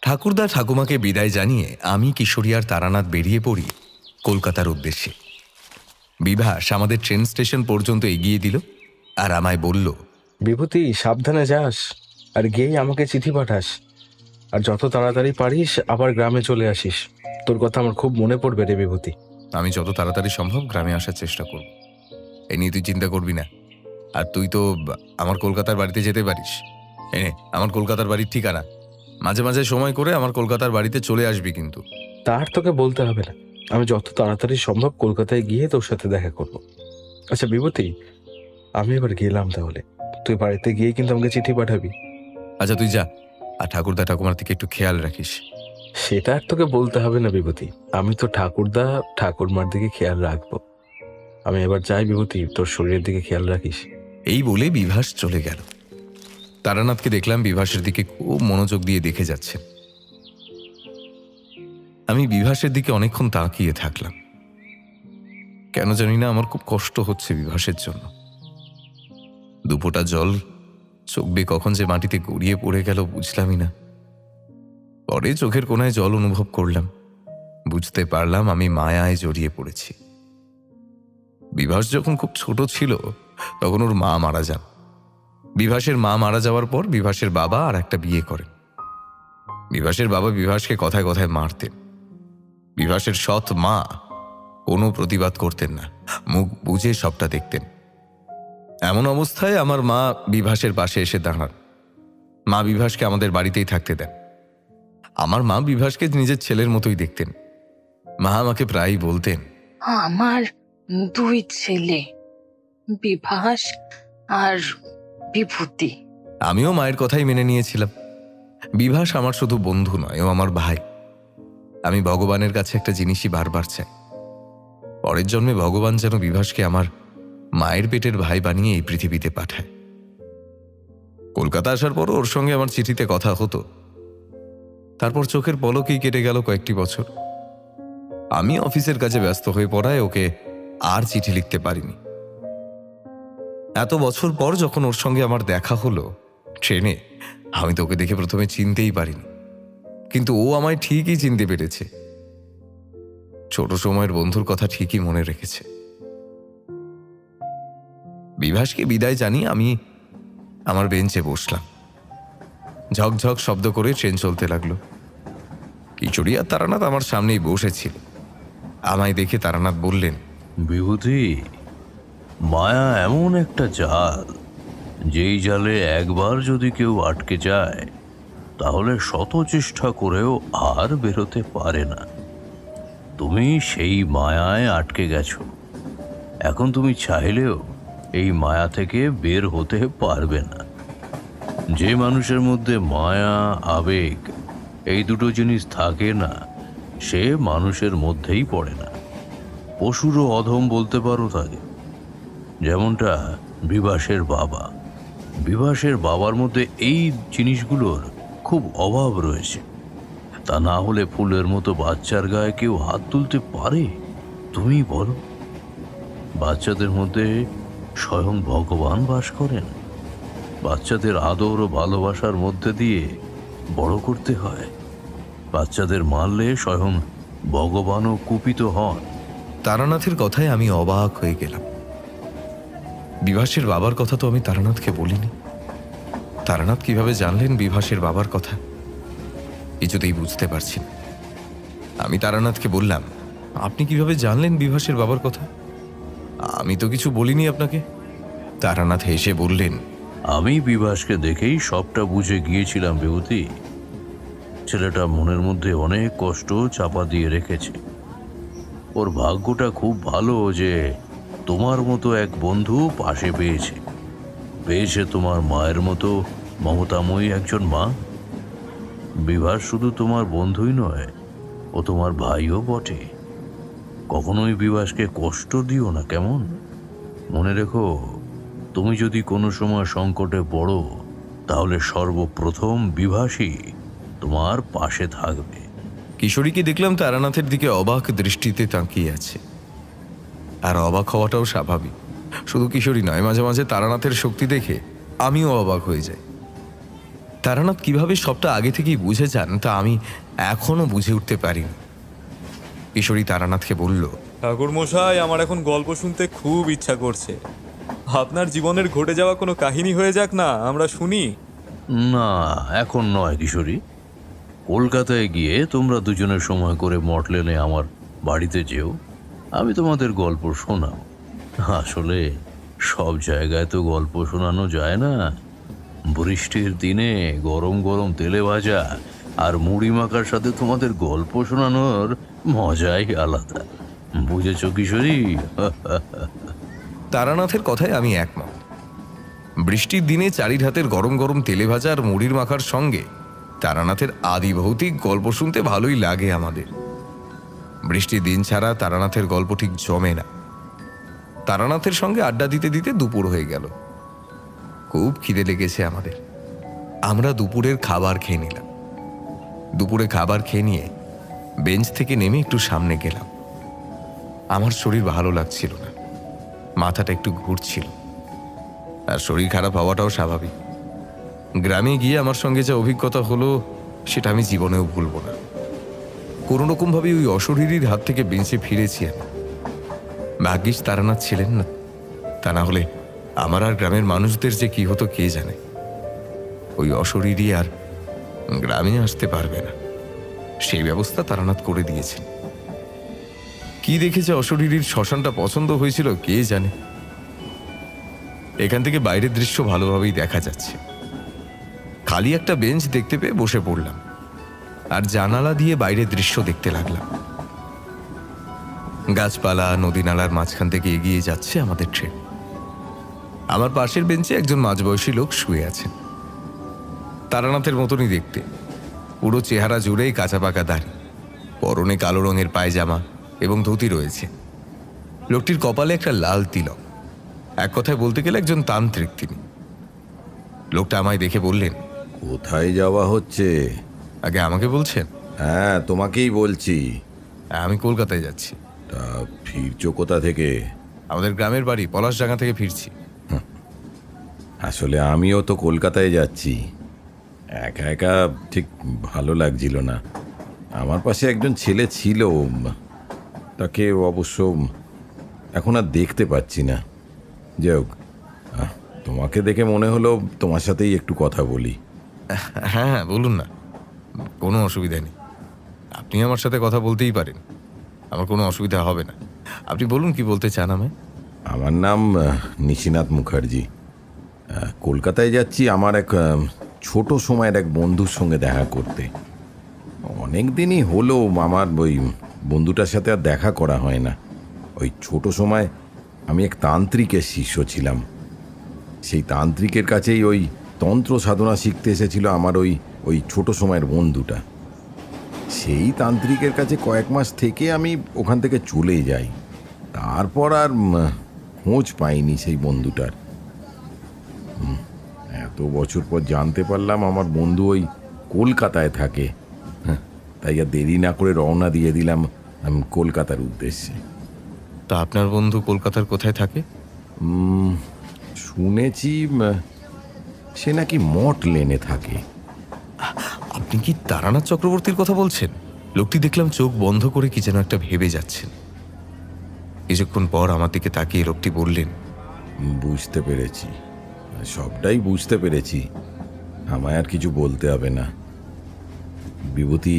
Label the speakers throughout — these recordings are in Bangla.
Speaker 1: ঠাকুরদা ঠাকুমাকে বিদায় জানিয়ে আমি, কিশোরী আর তারানাথ বেরিয়ে পড়ি কলকাতার উদ্দেশ্যে। বিভাস আমাদের ট্রেন স্টেশন পর্যন্ত এগিয়ে দিল আর আমায় বলল,
Speaker 2: বিভূতি, সাবধানে যাস, আর গিয়েই আমাকে চিঠি পাঠাস, আর যত তাড়াতাড়ি পারিস আবার গ্রামে চলে আসিস। তোর কথা আমার খুব মনে পড়বে রে বিভূতি।
Speaker 1: আমি যত তাড়াতাড়ি সম্ভব গ্রামে আসার চেষ্টা করব, এ নিয়ে তুই চিন্তা করবি না। আর তুই তো আমার কলকাতার বাড়িতে যেতে পারিস। আমার কলকাতার বাড়ির ঠিকানা, মাঝে মাঝে সময় করে আমার কলকাতার বাড়িতে চলে আসবি কিন্তু।
Speaker 2: তার তোকে বলতে হবে না, আমি যত তাড়াতাড়ি সম্ভব কলকাতায় গিয়ে তোর সাথে দেখা করব। আচ্ছা বিভূতি, আমি এবার গেলাম তাহলে। তুই বাড়িতে গিয়ে কিন্তু আমাকে চিঠি পাঠাবি।
Speaker 1: আচ্ছা তুই যা, আর ঠাকুরদা ঠাকুমার দিকে একটু খেয়াল রাখিস।
Speaker 2: সেটা আর তোকে বলতে হবে না বিভূতি, আমি তো ঠাকুরদা ঠাকুরমার দিকে খেয়াল রাখবো। আমি এবার যাই বিভূতি, তোর শরীরের দিকে খেয়াল রাখিস।
Speaker 1: এই বলে বিভাস চলে গেল। তারানাথকে দেখলাম বিভাসের দিকে খুব মনোযোগ দিয়ে দেখে যাচ্ছে। আমি বিভাসের দিকে অনেকক্ষণ তাকিয়ে থাকলাম। কেন জানি না আমার খুব কষ্ট হচ্ছে বিভাসের জন্য। দুপোটা জল চোখ বেয়ে কখন যে মাটিতে গড়িয়ে পড়ে গেল বুঝলামই না। পরে চোখের কোণায় জল অনুভব করলাম, বুঝতে পারলাম আমি মায়ায় জড়িয়ে পড়েছি। বিভাস যখন খুব ছোট ছিল তখন ওর মা মারা যান। বিভাসের মা মারা যাওয়ার পর বিভাসের বাবা আর একটা বিয়ে করেন। বিভাসের বাবা বিভাসকে কথায় কথায় মারতেন। বিভাসের সৎ মা কোনো প্রতিবাদ করতেন না, মুখ বুজে সবটা দেখতেন। এমন অবস্থায় আমার মা বিভাসের পাশে এসে দাঁড়ান। মা বিভাসকে আমাদের বাড়িতেই থাকতে দেন। আমার মা বিভাসকে নিজের ছেলের মতোই দেখতেন। মা আমাকে প্রায়ই বলতেন,
Speaker 3: আমার দুই ছেলে, বিভাস আর বিভূতি।
Speaker 1: আমিও মায়ের কথাই মেনে নিয়েছিলাম। বিভাস আমার শুধু বন্ধু নয়, ও আমার ভাই। আমি ভগবানের কাছে একটা জিনিসই বারবার চাই, পরের জন্মে ভগবান যেন বিভাসকে আমার মায়ের পেটের ভাই বানিয়ে এই পৃথিবীতে পাঠায়। কলকাতা আসার পরও ওর সঙ্গে আমার চিঠিতে কথা হতো। তারপর চোখের পলকেই কেটে গেল কয়েকটি বছর। আমি অফিসের কাজে ব্যস্ত হয়ে পড়ায় ওকে আর চিঠি লিখতে পারিনি। এত বছর পর যখন ওর সঙ্গে আমার দেখা হলো ট্রেনে, আমি তো ওকে দেখে প্রথমে চিনতেই পারিনি, কিন্তু ও আমায় ঠিকই চিনতে পেরেছে। ছোট সময়ের বন্ধুর কথা ঠিকই মনে রেখেছে। বিভাসকে বিদায় জানিয়ে আমি আমার বেঞ্চে বসলাম। ঝকঝক শব্দ করে ট্রেন চলতে লাগলো। কিশোরী আর তারানাথ আমার সামনেই বসেছিল। আমায় দেখে তারানাথ বললেন,
Speaker 4: বিভূতি, মায়া এমন একটা জাল, যেই জালে একবার যদি কেউ আটকে যায় তাহলে শত চেষ্টা করেও আর বেরোতে পারে না। তুমি সেই মায়ায় আটকে গেছো। এখন তুমি চাইলেও এই মায়া থেকে বের হতে পারবে না। যে মানুষের মধ্যে মায়া, আবেগ এই দুটো জিনিস থাকে না, সে মানুষের মধ্যেই পড়ে না, পশুরও অধম বলতে পারো তাকে। যেমনটা বিভাসের বাবা, বিভাসের বাবার মধ্যে এই জিনিসগুলোর খুব অভাব রয়েছে। তা না হলে ফুলের মতো বাচ্চার গায়ে কেউ হাত তুলতে পারে? তুমি বলো। বাচ্চাদের মধ্যে স্বয়ং ভগবান বাস করেন। বাচ্চাদের আদর ও ভালোবাসার মধ্যে দিয়ে বড় করতে হয়। বাচ্চাদের মারলে স্বয়ং ভগবানও কুপিত হন।
Speaker 1: তারানাথের কথায় আমি অবাক হয়ে গেলাম। বিভাসের বাবার কথা তো আমি তারানাথকে বলিনি। তারানাথ কিভাবে জানলেন বিভাসের বাবার কথা, কিছুতেই বুঝতে পারছি না। আমি তারানাথকে বললাম, আপনি কিভাবে জানলেন বিভাসের বাবার কথা? আমি তো কিছু বলিনি আপনাকে। তারানাথ হেসে বললেন,
Speaker 4: আমি বিভাসকে দেখেই সবটা বুঝে গিয়েছিলাম বিভূতি। ছেলেটা মনের মধ্যে অনেক কষ্ট চাপা দিয়ে রেখেছে। ওর ভাগ্যটা খুব ভালো যে তোমার মতো এক বন্ধু পাশে পেয়েছে। পেয়েছে তোমার মায়ের মতো মমতাময়ী একজন মা। বিভাস শুধু তোমার বন্ধুই নয়, ও তোমার ভাইও বটে। কখনোই বিভাসকে কষ্ট দিও না, কেমন? মনে রেখো, তুমি যদি কোনো সময় সংকটে পড়ো তাহলে সর্বপ্রথম বিভাসই তোমার পাশে থাকবে।
Speaker 1: কিশোরীকে দেখলাম তারানাথের দিকে অবাক দৃষ্টিতে তাকিয়ে আছে। আর অবাক হওয়াটাও স্বাভাবিক। শুধু কিশোরী নয়, মাঝে মাঝে তারানাথের শক্তি দেখে আমিও অবাক হয়ে যাই। তারানাথ কিভাবে সবটা আগে থেকেই বুঝে যান তা আমি এখনো বুঝে উঠতে পারিনি। কিশোরী তারানাথকে বলল,
Speaker 5: ঠাকুর মশাই, আমার এখন গল্প শুনতে খুব ইচ্ছা করছে। আপনার জীবনের ঘটে যাওয়া কোনো কাহিনী হয়ে যাক না, আমরা শুনি।
Speaker 4: না, এখন নয় কিশোরী। কলকাতায় গিয়ে তোমরা দুজনের সময় করে মটলেনে আমার বাড়িতে যেও, আমি তোমাদের গল্প শোনাও। আসলে সব জায়গায় তো গল্প শোনানো যায় না। বৃষ্টির দিনে গরম গরম তেলে ভাজা আর মুড়ি মাখার সাথে তোমাদের গল্প শোনানোর মজাই আলাদা। বুঝেছো কিশোরী?
Speaker 1: তারানাথের কথায় আমি একমত। বৃষ্টির দিনে চারির হাতের গরম গরম তেলে ভাজা আর মুড়ির মাখার সঙ্গে তারানাথের আদি ভৌতিক গল্প শুনতে ভালোই লাগে আমাদের। বৃষ্টির দিন ছাড়া তারানাথের গল্প ঠিক জমে না। তারানাথের সঙ্গে আড্ডা দিতে দিতে দুপুর হয়ে গেল। খুব খিদে লেগেছে আমাদের। আমরা দুপুরের খাবার খেয়ে নিলাম। দুপুরে খাবার খেয়ে নিয়ে বেঞ্চ থেকে নেমে একটু সামনে গেলাম। আমার শরীর ভালো লাগছিল না, মাথাটা একটু ঘুরছিল, আর শরীর খারাপ হওয়াটাও স্বাভাবিক। গ্রামে গিয়ে আমার সঙ্গে যা অভিজ্ঞতা হলো সেটা আমি জীবনেও ভুলব না। কোনোরকমভাবে ওই অশরীরীর হাত থেকে বেঁচে ফিরেছি আমি। ভাগ্যিস তারানাথ ছিলেন না, তা না হলে আমার আর গ্রামের মানুষদের যে কি হতো কে জানে। ওই অশরীরী আর গ্রামে আসতে পারবে না, সেই ব্যবস্থা তারানাথ করে দিয়েছেন। কি দেখেছে অশরীরীর শ্মশানটা পছন্দ হয়েছিল কে জানে। এখান থেকে বাইরের দৃশ্য ভালোভাবেই দেখা যাচ্ছে। খালি একটা বেঞ্চ দেখতে পেয়ে বসে পড়লাম আর জানালা দিয়ে বাইরের দৃশ্য দেখতে লাগলাম। গাছপালা, নদী নালার মাঝখান থেকে এগিয়ে যাচ্ছে আমাদের ট্রেন। আমার পাশের বেঞ্চে একজন মাঝবয়সী লোক শুয়ে আছেন। তারানাথের মতনই দেখতে, পুরো চেহারা জুড়েই কাঁচা পাকা দাড়ি, পরনে কালো রঙের পায়জামা এবং ধুতি রয়েছে। লোকটির কপালে একটা লাল তিলক। এক কথায় বলতে গেলে একজন তান্ত্রিক তিনি। লোকটা আমায় দেখে বললেন,
Speaker 6: কোথায় যাওয়া হচ্ছে?
Speaker 1: আগে আমাকে বলছেন?
Speaker 6: হ্যাঁ, তোমাকেই বলছি।
Speaker 1: আমি কলকাতায় যাচ্ছি।
Speaker 6: তা ফিরছো কোথা থেকে?
Speaker 1: আমাদের গ্রামের বাড়ি পলাশডাঙ্গা থেকে ফিরছি।
Speaker 6: আসলে আমিও তো কলকাতায় যাচ্ছি। একা একা ঠিক ভালো লাগছিল না। আমার পাশে একজন ছেলে ছিল, তাকে অবশ্য এখন আর দেখতে পাচ্ছি না। যাই হোক, তোমাকে দেখে মনে হলো তোমার সাথেই একটু কথা বলি।
Speaker 1: হ্যাঁ হ্যাঁ, বলুন না, কোনো অসুবিধা নেই। আপনি আমার সাথে কথা বলতেই পারেন, আমার কোনো অসুবিধা হবে না। আপনি বলুন কি বলতে চান আমায়।
Speaker 6: আমার নাম নিশিনাথ মুখার্জি। কলকাতায় যাচ্ছি আমার এক ছোট সময়ের এক বন্ধুর সঙ্গে দেখা করতে। অনেক দিনই হলো আমার ওই বন্ধুটার সাথে আর দেখা করা হয় না। ওই ছোট সময় আমি এক তান্ত্রিকের শিষ্য ছিলাম। সেই তান্ত্রিকের কাছেই ওই তন্ত্র সাধনা শিখতে এসেছিল আমার ওই ছোট সময়ের বন্ধুটা। সেই তান্ত্রিকের কাছে কয়েক মাস থেকে আমি ওখান থেকে চলে যাই। তারপর আর খোঁজ পাইনি সেই বন্ধুটার। এত বছর পর জানতে পারলাম আমার বন্ধু ওই কলকাতায় থাকে। তাই আর দেরি না করে রওনা দিয়ে দিলাম আমি কলকাতার উদ্দেশ্যে।
Speaker 1: তা আপনার বন্ধু কলকাতার কোথায় থাকে?
Speaker 6: শুনেছি সে নাকি মঠ লেনে থাকে।
Speaker 1: আপনি কি তারানাথ চক্রবর্তীর কথা বলছেন? লোকটি দেখলাম চোখ বন্ধ করে কি যেন একটা ভেবে যাচ্ছেন। কিছুক্ষণ পর আমার দিকে তাকিয়ে লোকটি বললেন,
Speaker 6: বুঝতে পেরেছি, সবটাই বুঝতে পেরেছি। আমায় আর কিছু বলতে হবে না। বিভূতি,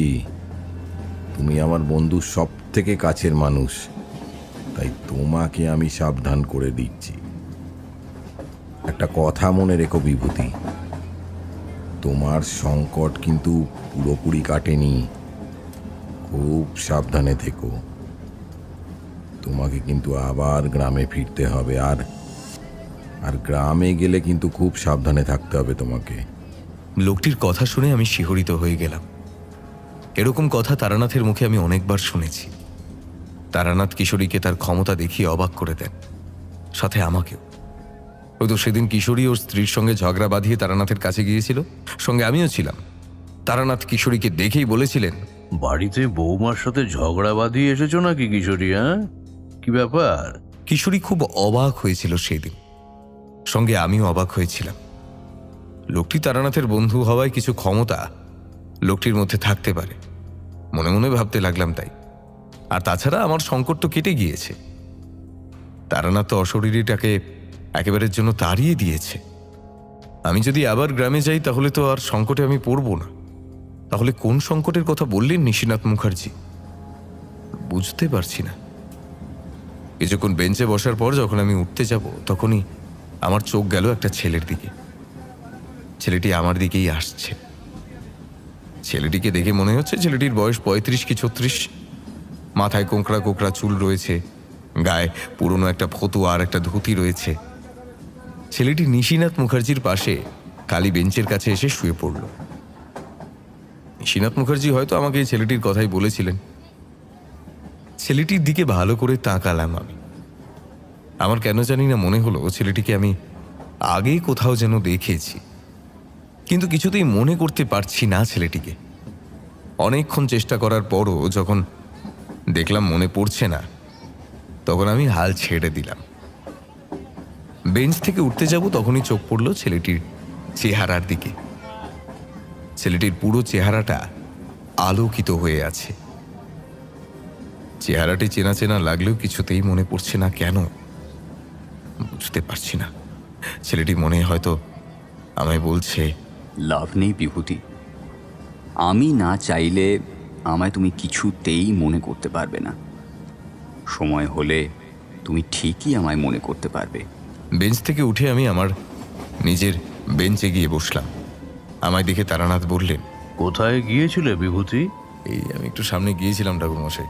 Speaker 6: তুমি আমার বন্ধু সব থেকে কাছের মানুষ, তাই তোমাকে আমি সাবধান করে দিচ্ছি। একটা কথা মনে রেখো বিভূতি, তোমার সংকট কিন্তু পুরোপুরি কাটেনি। খুব সাবধানে থেকো। তোমাকে কিন্তু আবার গ্রামে ফিরতে হবে, আর গ্রামে গেলে কিন্তু খুব সাবধানে থাকতে হবে তোমাকে।
Speaker 1: লোকটির কথা শুনে আমি শিহরিত হয়ে গেলাম। এরকম কথা তারানাথের মুখে আমি অনেকবার শুনেছি। তারানাথ কিশোরীকে তার ক্ষমতা দেখিয়ে অবাক করে দেন, সাথে আমাকেও। হয়তো সেদিন কিশোরী ওর স্ত্রীর সঙ্গে ঝগড়া বাঁধিয়ে তারানাথের কাছে গিয়েছিল, সঙ্গে আমিও ছিলাম। তারানাথ কিশোরীকে দেখেই বলেছিলেন,
Speaker 4: বাড়িতে বৌমার সাথে ঝগড়া বাঁধিয়ে এসেছো নাকি কিশোরী? হ্যাঁ, কি ব্যাপার?
Speaker 1: কিশোরী খুব অবাক হয়েছিল সেদিন, সঙ্গে আমিও অবাক হয়েছিলাম। লোকটি তারানাথের বন্ধু হওয়ায় কিছু ক্ষমতা লোকটির মধ্যে থাকতে পারে, মনে মনে ভাবতে লাগলাম তাই। আর তাছাড়া আমার সংকট তো কেটে গিয়েছে। তারানাথ তো অশরীরীটাকে একেবারের জন্য তাড়িয়ে দিয়েছে। আমি যদি আবার গ্রামে যাই তাহলে তো আর সংকটে আমি পড়ব না। তাহলে কোন সংকটের কথা বললেন নিশিনাথ মুখার্জি? বুঝতে পারছি না। কিছুক্ষণ বেঞ্চে বসার পর যখন আমি উঠতে যাব তখনই আমার চোখ গেল একটা ছেলের দিকে। ছেলেটি আমার দিকেই আসছে। ছেলেটিকে দেখে মনে হচ্ছে ছেলেটির বয়স 35 কি 36। মাথায় কোঁকড়া কোঁকড়া চুল রয়েছে, গায়ে পুরনো একটা ফতুয়া আর একটা ধুতি রয়েছে। ছেলেটি নিশিনাথ মুখার্জির পাশে খালি বেঞ্চের কাছে এসে শুয়ে পড়ল। নিশিনাথ মুখার্জি হয়তো আমাকে এই ছেলেটির কথাই বলেছিলেন। ছেলেটির দিকে ভালো করে তাকালাম আমি। আমার কেন জানি না মনে হলো ছেলেটিকে আমি আগে কোথাও যেন দেখেছি, কিন্তু কিছুতেই মনে করতে পারছি না ছেলেটিকে। অনেকক্ষণ চেষ্টা করার পরও যখন দেখলাম মনে পড়ছে না, তখন আমি হাল ছেড়ে দিলাম। বেঞ্চ থেকে উঠতে যাব তখনই চোখ পড়ল ছেলেটির চেহারার দিকে। ছেলেটির পুরো চেহারাটা আলোকিত হয়ে আছে। চেহারাটি চেনা চেনা লাগলেও কিছুতেই মনে পড়ছে না কেন, বুঝতে পারছি না। ছেলেটি মনে হয়তো আমায় বলছে,
Speaker 7: লাভ নেই বিভূতি, আমি না চাইলে আমায় তুমি কিছুতেই মনে করতে পারবে না। সময় হলে তুমি ঠিকই আমায় মনে করতে পারবে।
Speaker 1: বেঞ্চ থেকে উঠে আমি আমার নিজের বেঞ্চে গিয়ে বসলাম। আমায় দেখে তারানাথ বললেন,
Speaker 4: কোথায় গিয়েছিলে বিভূতি?
Speaker 1: এই আমি একটু সামনে গিয়েছিলাম ঠাকুরমশাই।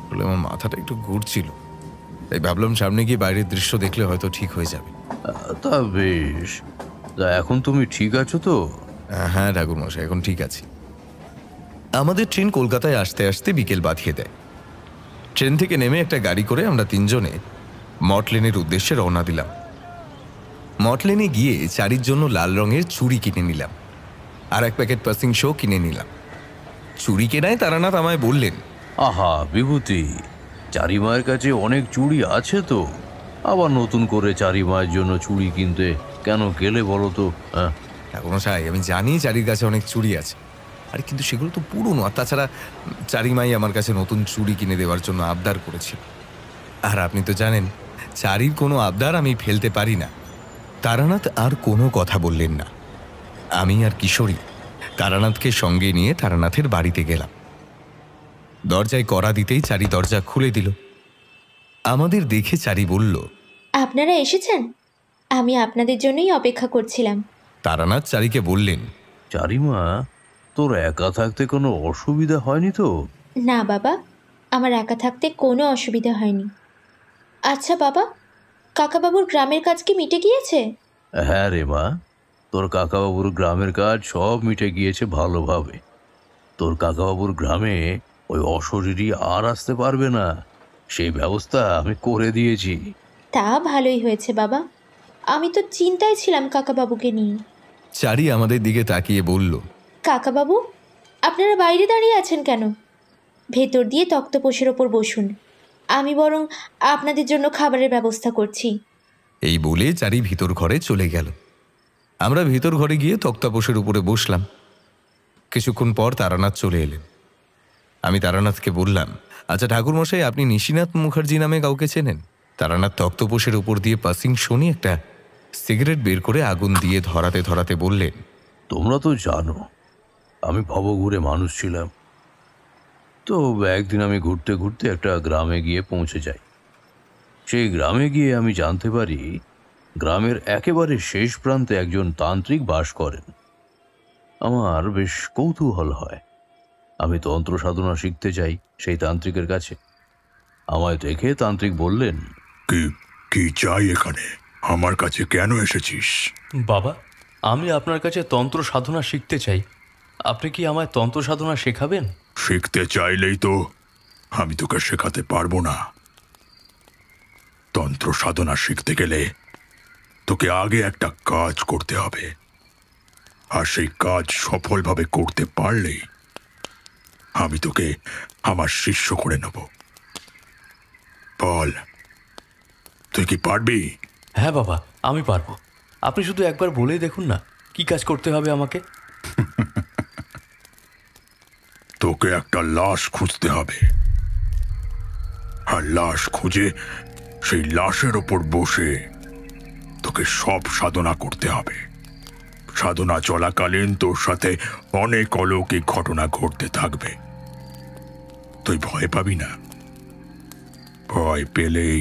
Speaker 1: বলে আমার মাথাটা একটু ঘুরছিল, তাই ভাবলাম সামনে গিয়ে বাইরের দৃশ্য দেখলে হয়তো ঠিক হয়ে যাবে।
Speaker 4: তা বেশ, তা এখন তুমি ঠিক আছো তো?
Speaker 1: হ্যাঁ ঠাকুরমশাই, এখন ঠিক আছে। আমাদের ট্রেন কলকাতায় আসতে আসতে বিকেল বাঁধিয়ে দেয়। ট্রেন থেকে নেমে একটা গাড়ি করে আমরা তিনজনে মটলেনের উদ্দেশ্যে রওনা দিলাম। মটলেনে গিয়ে চারির জন্য লাল রঙের চুড়ি কিনে নিলাম, আর এক প্যাকেট পাসিং শো কিনে নিলাম। চুড়ি কেনায় তারানাথ আমায় বললেন,
Speaker 4: আহা বিভূতি, চারিমায়ের কাছে অনেক চুড়ি আছে তো, আবার নতুন করে চারিমায়ের জন্য চুড়ি কিনতে কেন গেলে বলো তো?
Speaker 1: ঠাকুরমশাই, আমি জানি চারির কাছে অনেক চুড়ি আছে, আর কিন্তু সেগুলো তো পুরনো। আর তাছাড়া চারিমাই আমার কাছে নতুন চুড়ি কিনে দেওয়ার জন্য আবদার করেছিল। আর আপনি তো জানেন চারির কোনো আবদার আমি ফেলতে পারি না। তারানাথ আর কোনো কথা বললেন না। আমি আর কিশোরী তারানাথকে সঙ্গে নিয়ে তারানাথের বাড়িতে গেলাম। দরজায় কড়া দিতেই চারি দরজা খুলে দিল। আমাদের দেখে চারি বলল,
Speaker 8: আপনারা এসেছেন? আমি আপনাদের জন্যই অপেক্ষা করছিলাম।
Speaker 1: তারানাথ চারিকে বললেন,
Speaker 4: চারিমা, তোর একা থাকতে কোনো অসুবিধা হয়নি তো?
Speaker 8: না বাবা, আমার একা থাকতে কোনো অসুবিধা হয়নি। আচ্ছা বাবা, কাকাবাবুর গ্রামের কাজ কি মিটে গিয়েছে?
Speaker 4: হ্যাঁ রে মা, তোর কাকাবাবুর গ্রামের কাজ সব মিটে গিয়েছে ভালোভাবে। তোর কাকাবাবুর গ্রামে ওই অশরীরী আর আসতে পারবে না, সেই ব্যবস্থা আমি করে দিয়েছি।
Speaker 8: তা ভালোই হয়েছে বাবা, আমি তো চিন্তায় ছিলাম কাকাবাবুকে নিয়ে।
Speaker 1: চারি আমাদের দিকে তাকিয়ে বলল,
Speaker 8: কাকাবাবু, আপনারা বাইরে দাঁড়িয়ে আছেন কেন? ভেতর দিয়ে তক্তপোষের ওপর বসুন, আমি বরং আপনাদের জন্য খাবারের ব্যবস্থা করছি।
Speaker 1: এই বলে চারি ভিতর ঘরে চলে গেল। আমরা ভিতর ঘরে গিয়ে তক্তাপোষের উপরে বসলাম। কিছুক্ষণ পর তারানাথ চলে এলেন। আমি তারানাথকে বললাম, আচ্ছা ঠাকুরমশাই, আপনি নিশিনাথ মুখার্জি নামে কাউকে চেনেন? তারানাথ তক্তপোষের উপর দিয়ে পাসিং শোনি একটা সিগারেট বের করে আগুন দিয়ে ধরাতে ধরাতে বললেন,
Speaker 4: তোমরা তো জানো আমি ভবঘুরে মানুষ ছিলাম। তো একদিন আমি ঘুরতে ঘুরতে একটা গ্রামে গিয়ে পৌঁছে যাই। সেই গ্রামে গিয়ে আমি জানতে পারি গ্রামের একেবারে শেষ প্রান্তে একজন তান্ত্রিক বাস করেন। আমার বেশ কৌতূহল হয়। আমি তন্ত্র সাধনা শিখতে যাই সেই তান্ত্রিকের কাছে। আমায় দেখে তান্ত্রিক বললেন,
Speaker 9: কি কি চাই এখানে? আমার কাছে কেন এসেছিস?
Speaker 10: বাবা, আমি আপনার কাছে তন্ত্র সাধনা শিখতে চাই। আপনি কি আমায় তন্ত্র সাধনা শেখাবেন?
Speaker 9: শিখতে চাইলেই তো আমি তোকে শেখাতে পারবো না। তন্ত্র সাধনা শিখতে গেলে তোকে আগে একটা কাজ করতে হবে, আর সেই কাজ সফলভাবে করতে পারলেই আমি তোকে আমার শিষ্য করে নেব। বল, তুই কি পারবি?
Speaker 10: হ্যাঁ বাবা, আমি পারবো। আপনি শুধু একবার বলেই দেখুন না, কি কাজ করতে হবে আমাকে?
Speaker 9: তোকে একটা লাশ খুঁজতে হবে, আর লাশ খুঁজে সেই লাশের ওপর বসে তোকে সব সাধনা করতে হবে। সাধনা চলাকালীন তোর সাথে অনেক অলৌকিক ঘটনা ঘটতে থাকবে। তুই ভয় পাবি না, ভয় পেলেই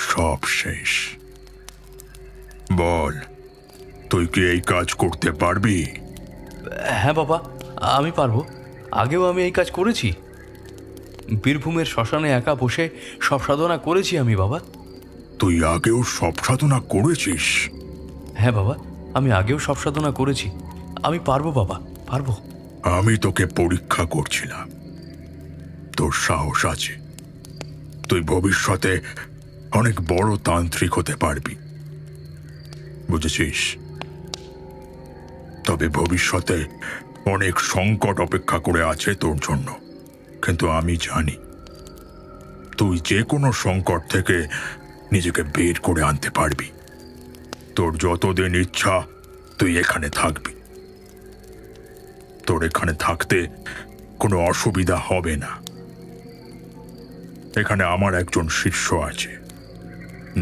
Speaker 9: সব শেষ। বল, তুই কি এই কাজ করতে পারবি?
Speaker 10: হ্যাঁ বাবা, আমি পারবো। আগেও আমি এই কাজ করেছি। বীরভূমের শ্মশানে একা বসে সব সাধনা করেছি আমি বাবা।
Speaker 9: তুই আগেও সব সাধনা করেছিস?
Speaker 10: হ্যাঁ বাবা, আমি আগেও সব সাধনা করেছি। আমি পারবো বাবা, পারবো।
Speaker 9: আমি তোকে পরীক্ষা করছিলাম, তোর সাহস আছে। তুই ভবিষ্যতে অনেক বড় তান্ত্রিক হতে পারবি, বুঝেছিস? তবে ভবিষ্যতে অনেক সংকট অপেক্ষা করে আছে তোর জন্য, কিন্তু আমি জানি তুই যে কোনো সংকট থেকে নিজেকে বের করে আনতে পারবি। তোর যতদিন ইচ্ছা তুই এখানে থাকবি। তোর এখানে থাকতে কোনো অসুবিধা হবে না। এখানে আমার একজন শিষ্য আছে,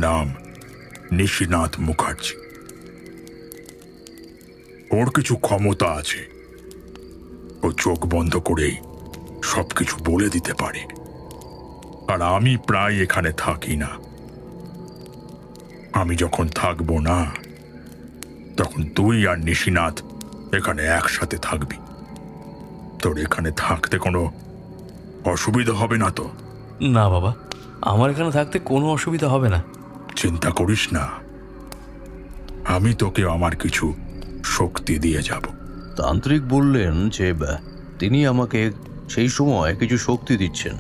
Speaker 9: নাম নিশিনাথ মুখার্জি। ওর কিছু ক্ষমতা আছে, ও চোখ বন্ধ করেই সবকিছু বলে দিতে পারে। আর আমি প্রায় এখানে থাকি না। আমি যখন থাকবো না, তখন তুই আর নিশিনাথ এখানে একসাথে থাকবি। তোর এখানে থাকতে কোনো অসুবিধা হবে না তো?
Speaker 10: না বাবা, আমার এখানে থাকতে কোনো অসুবিধা হবে না।
Speaker 9: চিন্তা করিস না, আমি তোকে আমার কিছু শক্তি দিয়ে যাব।
Speaker 4: তান্ত্রিক বললেন যে তিনি আমাকে সেই সময় কিছু শক্তি দিচ্ছেন।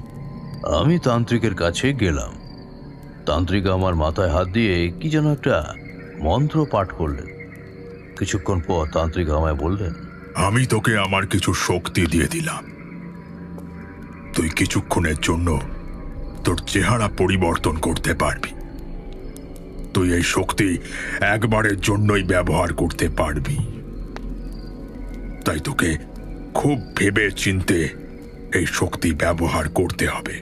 Speaker 4: আমি তান্ত্রিকের কাছে গেলাম। তান্ত্রিক আমার মাথায় হাত দিয়ে কি যেন একটা মন্ত্র পাঠ করলেন। কিছুক্ষণ পর তান্ত্রিক আমায় বললেন,
Speaker 9: আমি তোকে আমার কিছু শক্তি দিয়ে দিলাম। তুই কিছুক্ষণের জন্য তোর চেহারা পরিবর্তন করতে পারবি। তুই এই শক্তি একবারের জন্যই ব্যবহার করতে পারবি। তাই তোকে খুব ভেবে চিন্তে এই শক্তি ব্যবহার করতে হবে।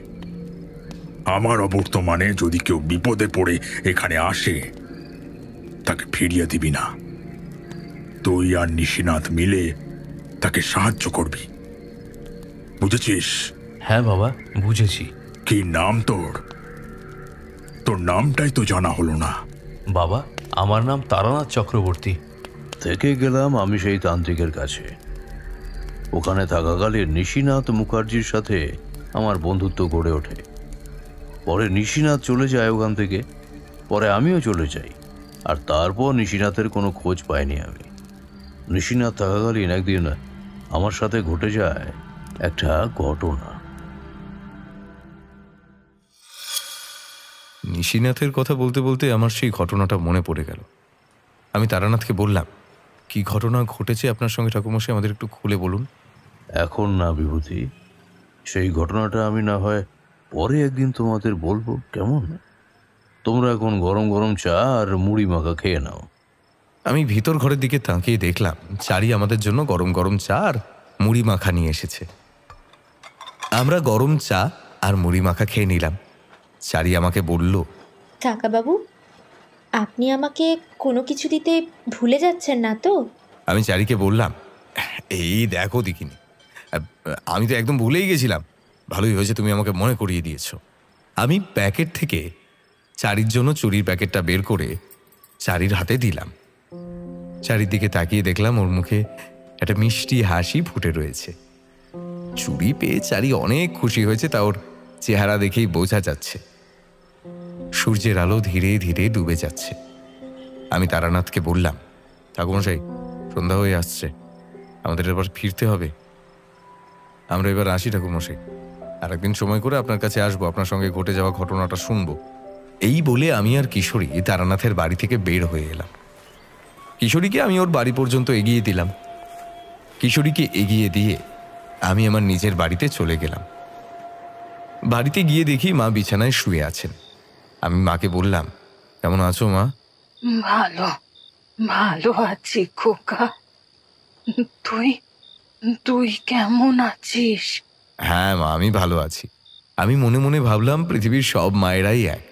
Speaker 9: আমার অবর্তমানে যদি কেউ বিপদে পড়ে এখানে আসে, তাকে ফিরিয়ে দিবি না। তুই আর নিশিনাথ মিলে তাকে সাহায্য করবি, বুঝেছিস?
Speaker 10: হ্যাঁ বাবা, বুঝেছি।
Speaker 9: কি নাম তোর? তোর নামটাই তো জানা হলো না।
Speaker 10: বাবা, আমার নাম তারানাথ চক্রবর্তী।
Speaker 4: থেকে গেলাম আমি সেই তান্ত্রিকের কাছে। ওখানে থাকাকালীন নিশিনাথ মুখার্জির সাথে আমার বন্ধুত্ব গড়ে ওঠে। পরে নিশিনাথ চলে যায় ওখান থেকে, পরে আমিও চলে যাই। আর তারপর নিশিনাথের কোনো খোঁজ পাইনি আমি। নিশিনাথ থাকাকালীন একদিন আমার সাথে ঘটে যায় একটা ঘটনা।
Speaker 1: নিশিনাথের কথা বলতে বলতে আমার সেই ঘটনাটা মনে পড়ে গেল। আমি তারানাথকে বললাম, কি ঘটনা ঘটেছে আপনার সঙ্গে ঠাকুরমশাই, আমাদের একটু খুলে বলুন।
Speaker 4: এখন না বিভূতি, সেই ঘটনাটা আমি না হয় পরে একদিন তোমাদের বলবো, কেমন? তোমরা এখন গরম গরম চা আর মুড়ি মাখা খেয়ে নাও।
Speaker 1: আমি ভিতর ঘরের দিকে তাকিয়ে দেখলাম চারি আমাদের জন্য গরম গরম চা আর মুড়ি মাখা নিয়ে এসেছে। আমরা গরম চা আর মুড়ি মাখা খেয়ে নিলাম। চারি আমাকে বলল,
Speaker 8: কাকাবাবু, আপনি আমাকে কোনো কিছু দিতে ভুলে যাচ্ছেন না তো?
Speaker 1: আমি চারিকে বললাম, এই দেখো দেখিনি, আমি তো একদম ভুলেই গেছিলাম। ভালোই হয়েছে তুমি আমাকে মনে করিয়ে দিয়েছো। আমি প্যাকেট থেকে চারির জন্য চুরির প্যাকেটটা বের করে চারির হাতে দিলাম। চারিদিকে তাকিয়ে দেখলাম ওর মুখে একটা মিষ্টি হাসি ফুটে রয়েছে। চুরি পেয়ে চারি অনেক খুশি হয়েছে, তা ওর চেহারা দেখেই বোঝা যাচ্ছে। সূর্যের আলো ধীরে ধীরে ডুবে যাচ্ছে। আমি তারানাথকে বললাম, ঠাকুরমশাই, সন্ধ্যা হয়ে আসছে, আমাদের এবার ফিরতে হবে। আমরা এবার আসি ঠাকুরমশাই, আর একদিন সময় করে আপনার কাছে আসবো, আপনার সঙ্গে ঘটে যাওয়া ঘটনাটা শুনবো। এই বলে আমি আর কিশোরী তারানাথের বাড়ি থেকে বের হয়ে এলাম। কিশোরীকে আমি ওর বাড়ি পর্যন্ত এগিয়ে দিলাম। কিশোরীকে এগিয়ে দিয়ে আমি আমার নিজের বাড়িতে চলে গেলাম। বাড়িতে গিয়ে দেখি মা বিছানায় শুয়ে আছেন। আমি মাকে বললাম, কেমন আছো মা?
Speaker 3: ভালো, ভালো আছি খোকা। তুই তুই কেমন আছিস?
Speaker 1: হ্যাঁ মা, আমি ভালো আছি। আমি মনে মনে ভাবলাম পৃথিবীর সব মায়েরাই এক।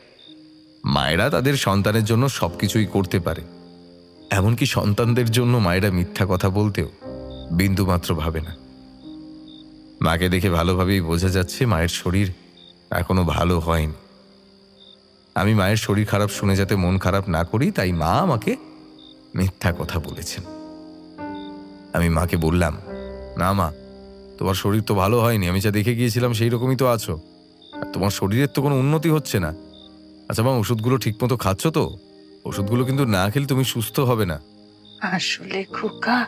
Speaker 1: মায়েরা তাদের সন্তানের জন্য সবকিছুই করতে পারে, এমনকি সন্তানদের জন্য মায়েরা মিথ্যা কথা বলতেও বিন্দুমাত্র ভাবে না। মাকে দেখে ভালোভাবেই বোঝা যাচ্ছে মায়ের শরীর এখনো ভালো হয়নি। আমি মায়ের শরীর খারাপ শুনে যাতে মন খারাপ না করি, তাই মা আমাকে মিথ্যা কথা বলেছেন। আমি মাকে বললাম, না মা, তোমার শরীর তো ভালো হয়নি, আমি যা দেখে গিয়েছিলাম সেই রকমই তো আছো, আর তোমার শরীরের তো কোনো উন্নতি হচ্ছে না। আচ্ছা মা, ওষুধগুলো ঠিক মতো খাচ্ছ তো? ওষুধগুলো কিন্তু না খেলে তুমি সুস্থ হবে না।
Speaker 3: আসলে খোকা,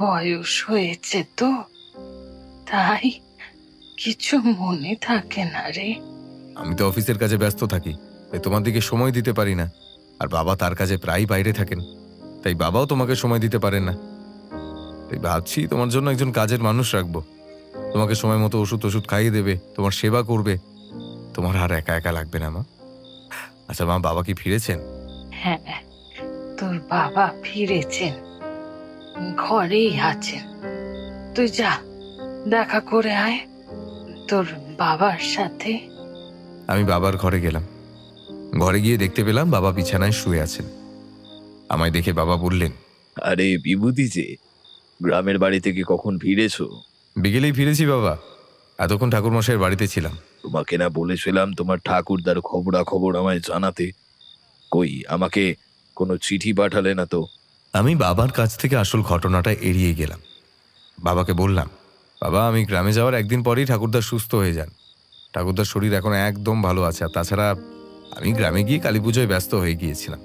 Speaker 3: বয়স হয়েছে তো, তাই কিছু মনে থাকে না রে।
Speaker 1: আমি তো অফিসের কাজে ব্যস্ত থাকি, তাই তোমার দিকে সময় দিতে পারি না। আর বাবা তার কাজে প্রায় বাইরে থাকেন, তাই বাবাও তোমাকে সময় দিতে পারেন না। তাই ভাবছি তোমার জন্য একজন কাজের মানুষ রাখবো, তোমাকে সময় মতো ওষুধ খাইয়ে দেবে, তোমার সেবা করবে, তোমার আর একা একা লাগবে না মা। আচ্ছা মা, বাবা কি ফিরেছেন?
Speaker 3: হ্যাঁ, তোর বাবা ফিরেছেন, ঘরেই আছেন। তুই যা, দেখা করে আয় তোর বাবার সাথে।
Speaker 1: আমি বাবার ঘরে গেলাম। ঘরে গিয়ে দেখতে পেলাম বাবা বিছানায় শুয়ে আছেন। আমায় দেখে বাবা বললেন,
Speaker 11: আরে বিভূতি যে, গ্রামের বাড়ি থেকে কখন ফিরেছো?
Speaker 1: বিকেলেই ফিরেছি বাবা, এতক্ষণ ঠাকুরমশাইয়ের বাড়িতে ছিলাম।
Speaker 11: তোমাকে না বলেছিলাম তোমার ঠাকুরদার খবরাখবর আমায় জানাতে? কই, আমাকে কোনো চিঠি পাঠালে না তো?
Speaker 1: আমি বাবার কাছ থেকে আসল ঘটনাটা এড়িয়ে গেলাম। বাবাকে বললাম, বাবা, আমি গ্রামে যাওয়ার একদিন পরেই ঠাকুরদা সুস্থ হয়ে যান। ঠাকুরদার শরীর এখন একদম ভালো আছে। আর তাছাড়া আমি গ্রামে গিয়ে কালী পুজোয় ব্যস্ত হয়ে গিয়েছিলাম,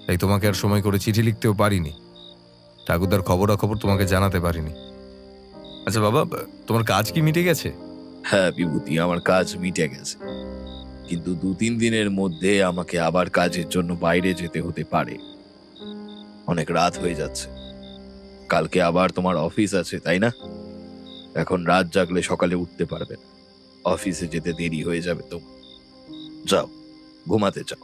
Speaker 1: তাই তোমাকে আর সময় করে চিঠি লিখতেও পারিনি, ঠাকুরদার খবরাখবর তোমাকে জানাতে পারিনি। আচ্ছা বাবা, তোমার কাজ কি মিটে গেছে?
Speaker 11: হ্যাঁ বিভূতি, আমার কাজ মিটে গেছে, কিন্তু 2-3 দিনের মধ্যে আমাকে আবার কাজের জন্য বাইরে যেতে হতে পারে। অনেক রাত হয়ে যাচ্ছে, কালকে আবার তোমার অফিস আছে তাই না? এখন রাত জাগলে সকালে উঠতে পারবে না, অফিসে যেতে দেরি হয়ে যাবে। তো যাও, ঘুমাতে যাও।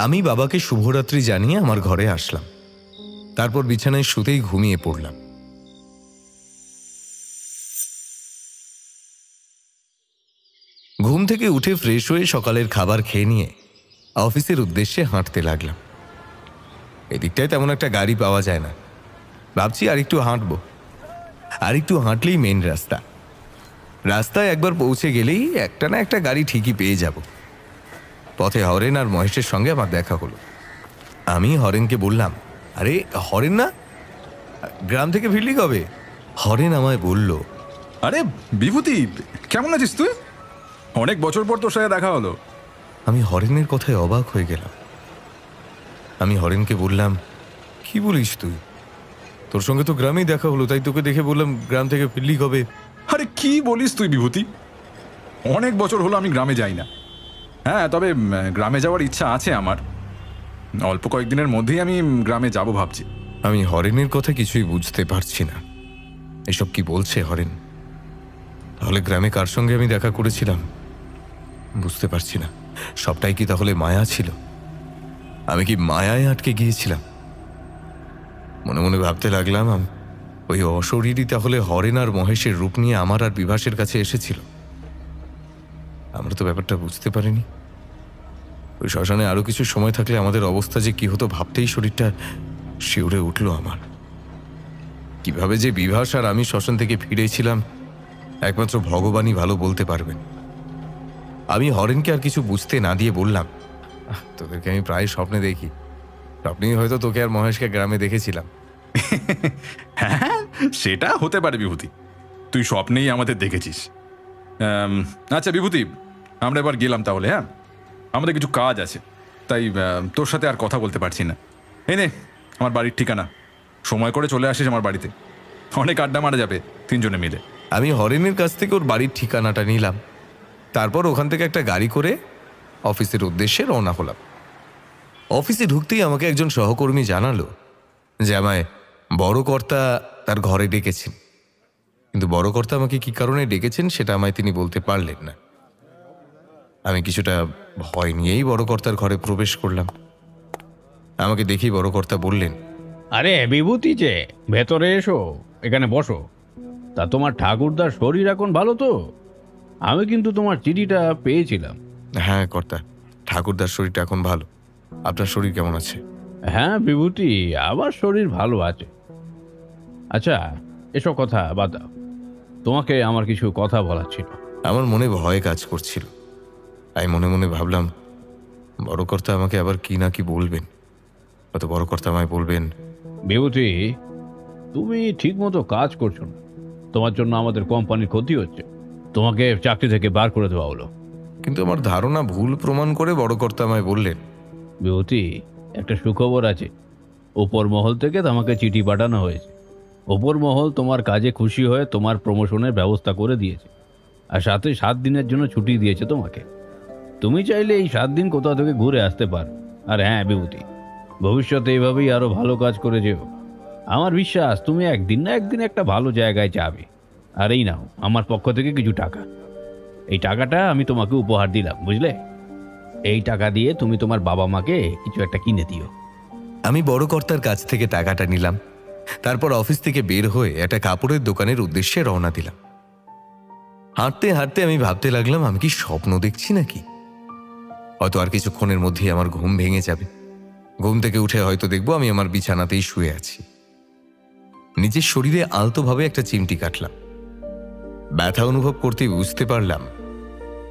Speaker 1: আমি বাবাকে শুভরাত্রি জানিয়ে আমার ঘরে আসলাম, তারপর বিছানায় শুতেই ঘুমিয়ে পড়লাম। ঘুম থেকে উঠে ফ্রেশ হয়ে সকালের খাবার খেয়ে নিয়ে অফিসের উদ্দেশ্যে হাঁটতে লাগলাম। এদিকটায় তেমন একটা গাড়ি পাওয়া যায় না, ভাবছি আর একটু হাঁটবো। আর একটু হাঁটলেই মেন রাস্তা। রাস্তায় একবার পৌঁছে গেলেই একটা না একটা গাড়ি ঠিকই পেয়ে যাব। পথে হরেন আর মহেশের সঙ্গে আমার দেখা হলো। আমি হরেনকে বললাম, আরে হরেন না, গ্রাম থেকে ফিরলি কবে? হরেন আমায় বলল,
Speaker 12: আরে বিভূতি, কেমন আছিস তুই? অনেক বছর পর তোর সাথে দেখা হলো।
Speaker 1: আমি হরেনের কথায় অবাক হয়ে গেলাম। আমি হরেনকে বললাম, কি বলিস তুই? তোর সঙ্গে তো গ্রামেই দেখা হলো, তাই তোকে দেখে বললাম গ্রাম থেকে ফিরলি কবে।
Speaker 12: আরে কি বলিস তুই বিভূতি, অনেক বছর হলো আমি গ্রামে যাই না। হ্যাঁ, তবে গ্রামে যাওয়ার ইচ্ছা আছে আমার। অল্প কয়েকদিনের মধ্যেই আমি গ্রামে যাব ভাবছি।
Speaker 1: আমি হরেনের কথা কিছুই বুঝতে পারছি না। এসব কি বলছে হরেন? তাহলে গ্রামে কার সঙ্গে আমি দেখা করেছিলাম বুঝতে পারছি না। সবটাই কি তাহলে মায়া ছিল? আমি কি মায়ায় আটকে গিয়েছিলাম? মনে মনে ভাবতে লাগলাম, ওই অশরীরই তাহলে হরেন আর মহেশের রূপ নিয়ে আমার আর বিভাসের কাছে এসেছিল। আমরা তো ব্যাপারটা বুঝতে পারিনি। ওই শ্মশানে আরো কিছু সময় থাকলে আমাদের অবস্থা যে কি হতো ভাবতেই শরীরটা শিউরে উঠল আমার। কিভাবে যে বিভাস আর আমি শ্মশান থেকে ফিরেছিলাম একমাত্র ভগবানই ভালো বলতে পারবেন। আমি হরেনকে আর কিছু বুঝতে না দিয়ে বললাম, তোদেরকে আমি প্রায় স্বপ্নে দেখি। স্বপ্নেই হয়তো তোকে আর মহেশকে গ্রামে দেখেছিলাম।
Speaker 12: হ্যাঁ, সেটা হতে পারে বিভূতি, তুই স্বপ্নেই আমাদের দেখেছিস। আচ্ছা বিভূতি, আমরা এবার গেলাম তাহলে। হ্যাঁ, আমাদের কিছু কাজ আছে, তাই তোর সাথে আর কথা বলতে পারছি না। এই নে আমার বাড়ির ঠিকানা, সময় করে চলে আসিস আমার বাড়িতে, অনেক আড্ডা মারা যাবে তিনজনে মিলে।
Speaker 1: আমি হরেনের কাছ থেকে ওর বাড়ির ঠিকানাটা নিলাম, তারপর ওখান থেকে একটা গাড়ি করে অফিসের উদ্দেশ্যে রওনা হলাম। অফিসে ঢুকতেই আমাকে একজন সহকর্মী জানালো যে আমায় বড় কর্তা তার ঘরে ডেকেছেন, কিন্তু বড় কর্তা আমাকে কি কারণে ডেকেছেন সেটা আমায় তিনি বলতে পারলেন না। আমি কিছুটা ভয় নিয়েই বড় কর্তার ঘরে প্রবেশ করলাম। আমাকে দেখি বড় কর্তা বললেন,
Speaker 13: আরে বিভূতি যে, ভেতরে এসো, এখানে বসো। তা তোমার ঠাকুরদার শরীর এখন ভালো তো? আমি কিন্তু তোমার চিঠিটা পেয়েছিলাম।
Speaker 1: হ্যাঁ কর্তা, ঠাকুরদার শরীরটা এখন ভালো। আপনার শরীর কেমন আছে?
Speaker 13: হ্যাঁ বিভূতি, আমার শরীর ভালো আছে। আচ্ছা, এসব কথা বাদ দাও, তোমাকে আমার কিছু কথা বলার ছিল।
Speaker 1: আমার মনে ভয় কাজ করছিল। আমি মনে মনে ভাবলাম, বড় কর্তা আমাকে আবার কি না কি বলবেন। হয়তো বড় কর্তা আমায় বলবেন,
Speaker 13: বিভূতি, তুমি ঠিক মতো কাজ করছো না, তোমার জন্য আমাদের কোম্পানির ক্ষতি হচ্ছে, তোমাকে চাকরি থেকে বার করে দেওয়া হলো।
Speaker 1: কিন্তু আমার ধারণা ভুল প্রমাণ করে বড় কর্তা আমায় বললেন,
Speaker 13: বিভূতি, একটা সুখবর আছে। ওপর মহল থেকে তোমাকে চিঠি পাঠানো হয়েছে। ওপর মহল তোমার কাজে খুশি হয়ে তোমার প্রমোশনের ব্যবস্থা করে দিয়েছে, আর সাথে 7 দিনের জন্য ছুটি দিয়েছে তোমাকে। তুমি চাইলে এই 7 দিন কোথাও থেকে ঘুরে আসতে পারো। আর হ্যাঁ বিভূতি, ভবিষ্যতে এইভাবেই আরো ভালো কাজ করে যেও। আমার বিশ্বাস তুমি একদিন না একদিন একটা ভালো জায়গায় যাবে। আর এই নাও আমার পক্ষ থেকে কিছু টাকা। এই টাকাটা আমি তোমাকে উপহার দিলাম, বুঝলে? এই টাকা দিয়ে তুমি তোমার বাবা মাকে কিছু একটা কিনে দিও।
Speaker 1: আমি বড় কর্তার কাছ থেকে টাকাটা নিলাম। তারপর অফিস থেকে বের হয়ে একটা কাপড়ের দোকানের উদ্দেশ্যে রওনা দিলাম। হাঁটতে হাঁটতে আমি ভাবতে লাগলাম, আমি কি স্বপ্ন দেখছি নাকি? হয়তো আর কিছুক্ষণের মধ্যেই আমার ঘুম ভেঙে যাবে। ঘুম থেকে উঠে হয়তো দেখবো আমি আমার বিছানাতেই শুয়ে আছি। নিজের শরীরে আলতোভাবে একটা চিমটি কাটলাম। ব্যথা অনুভব করতেই বুঝতে পারলাম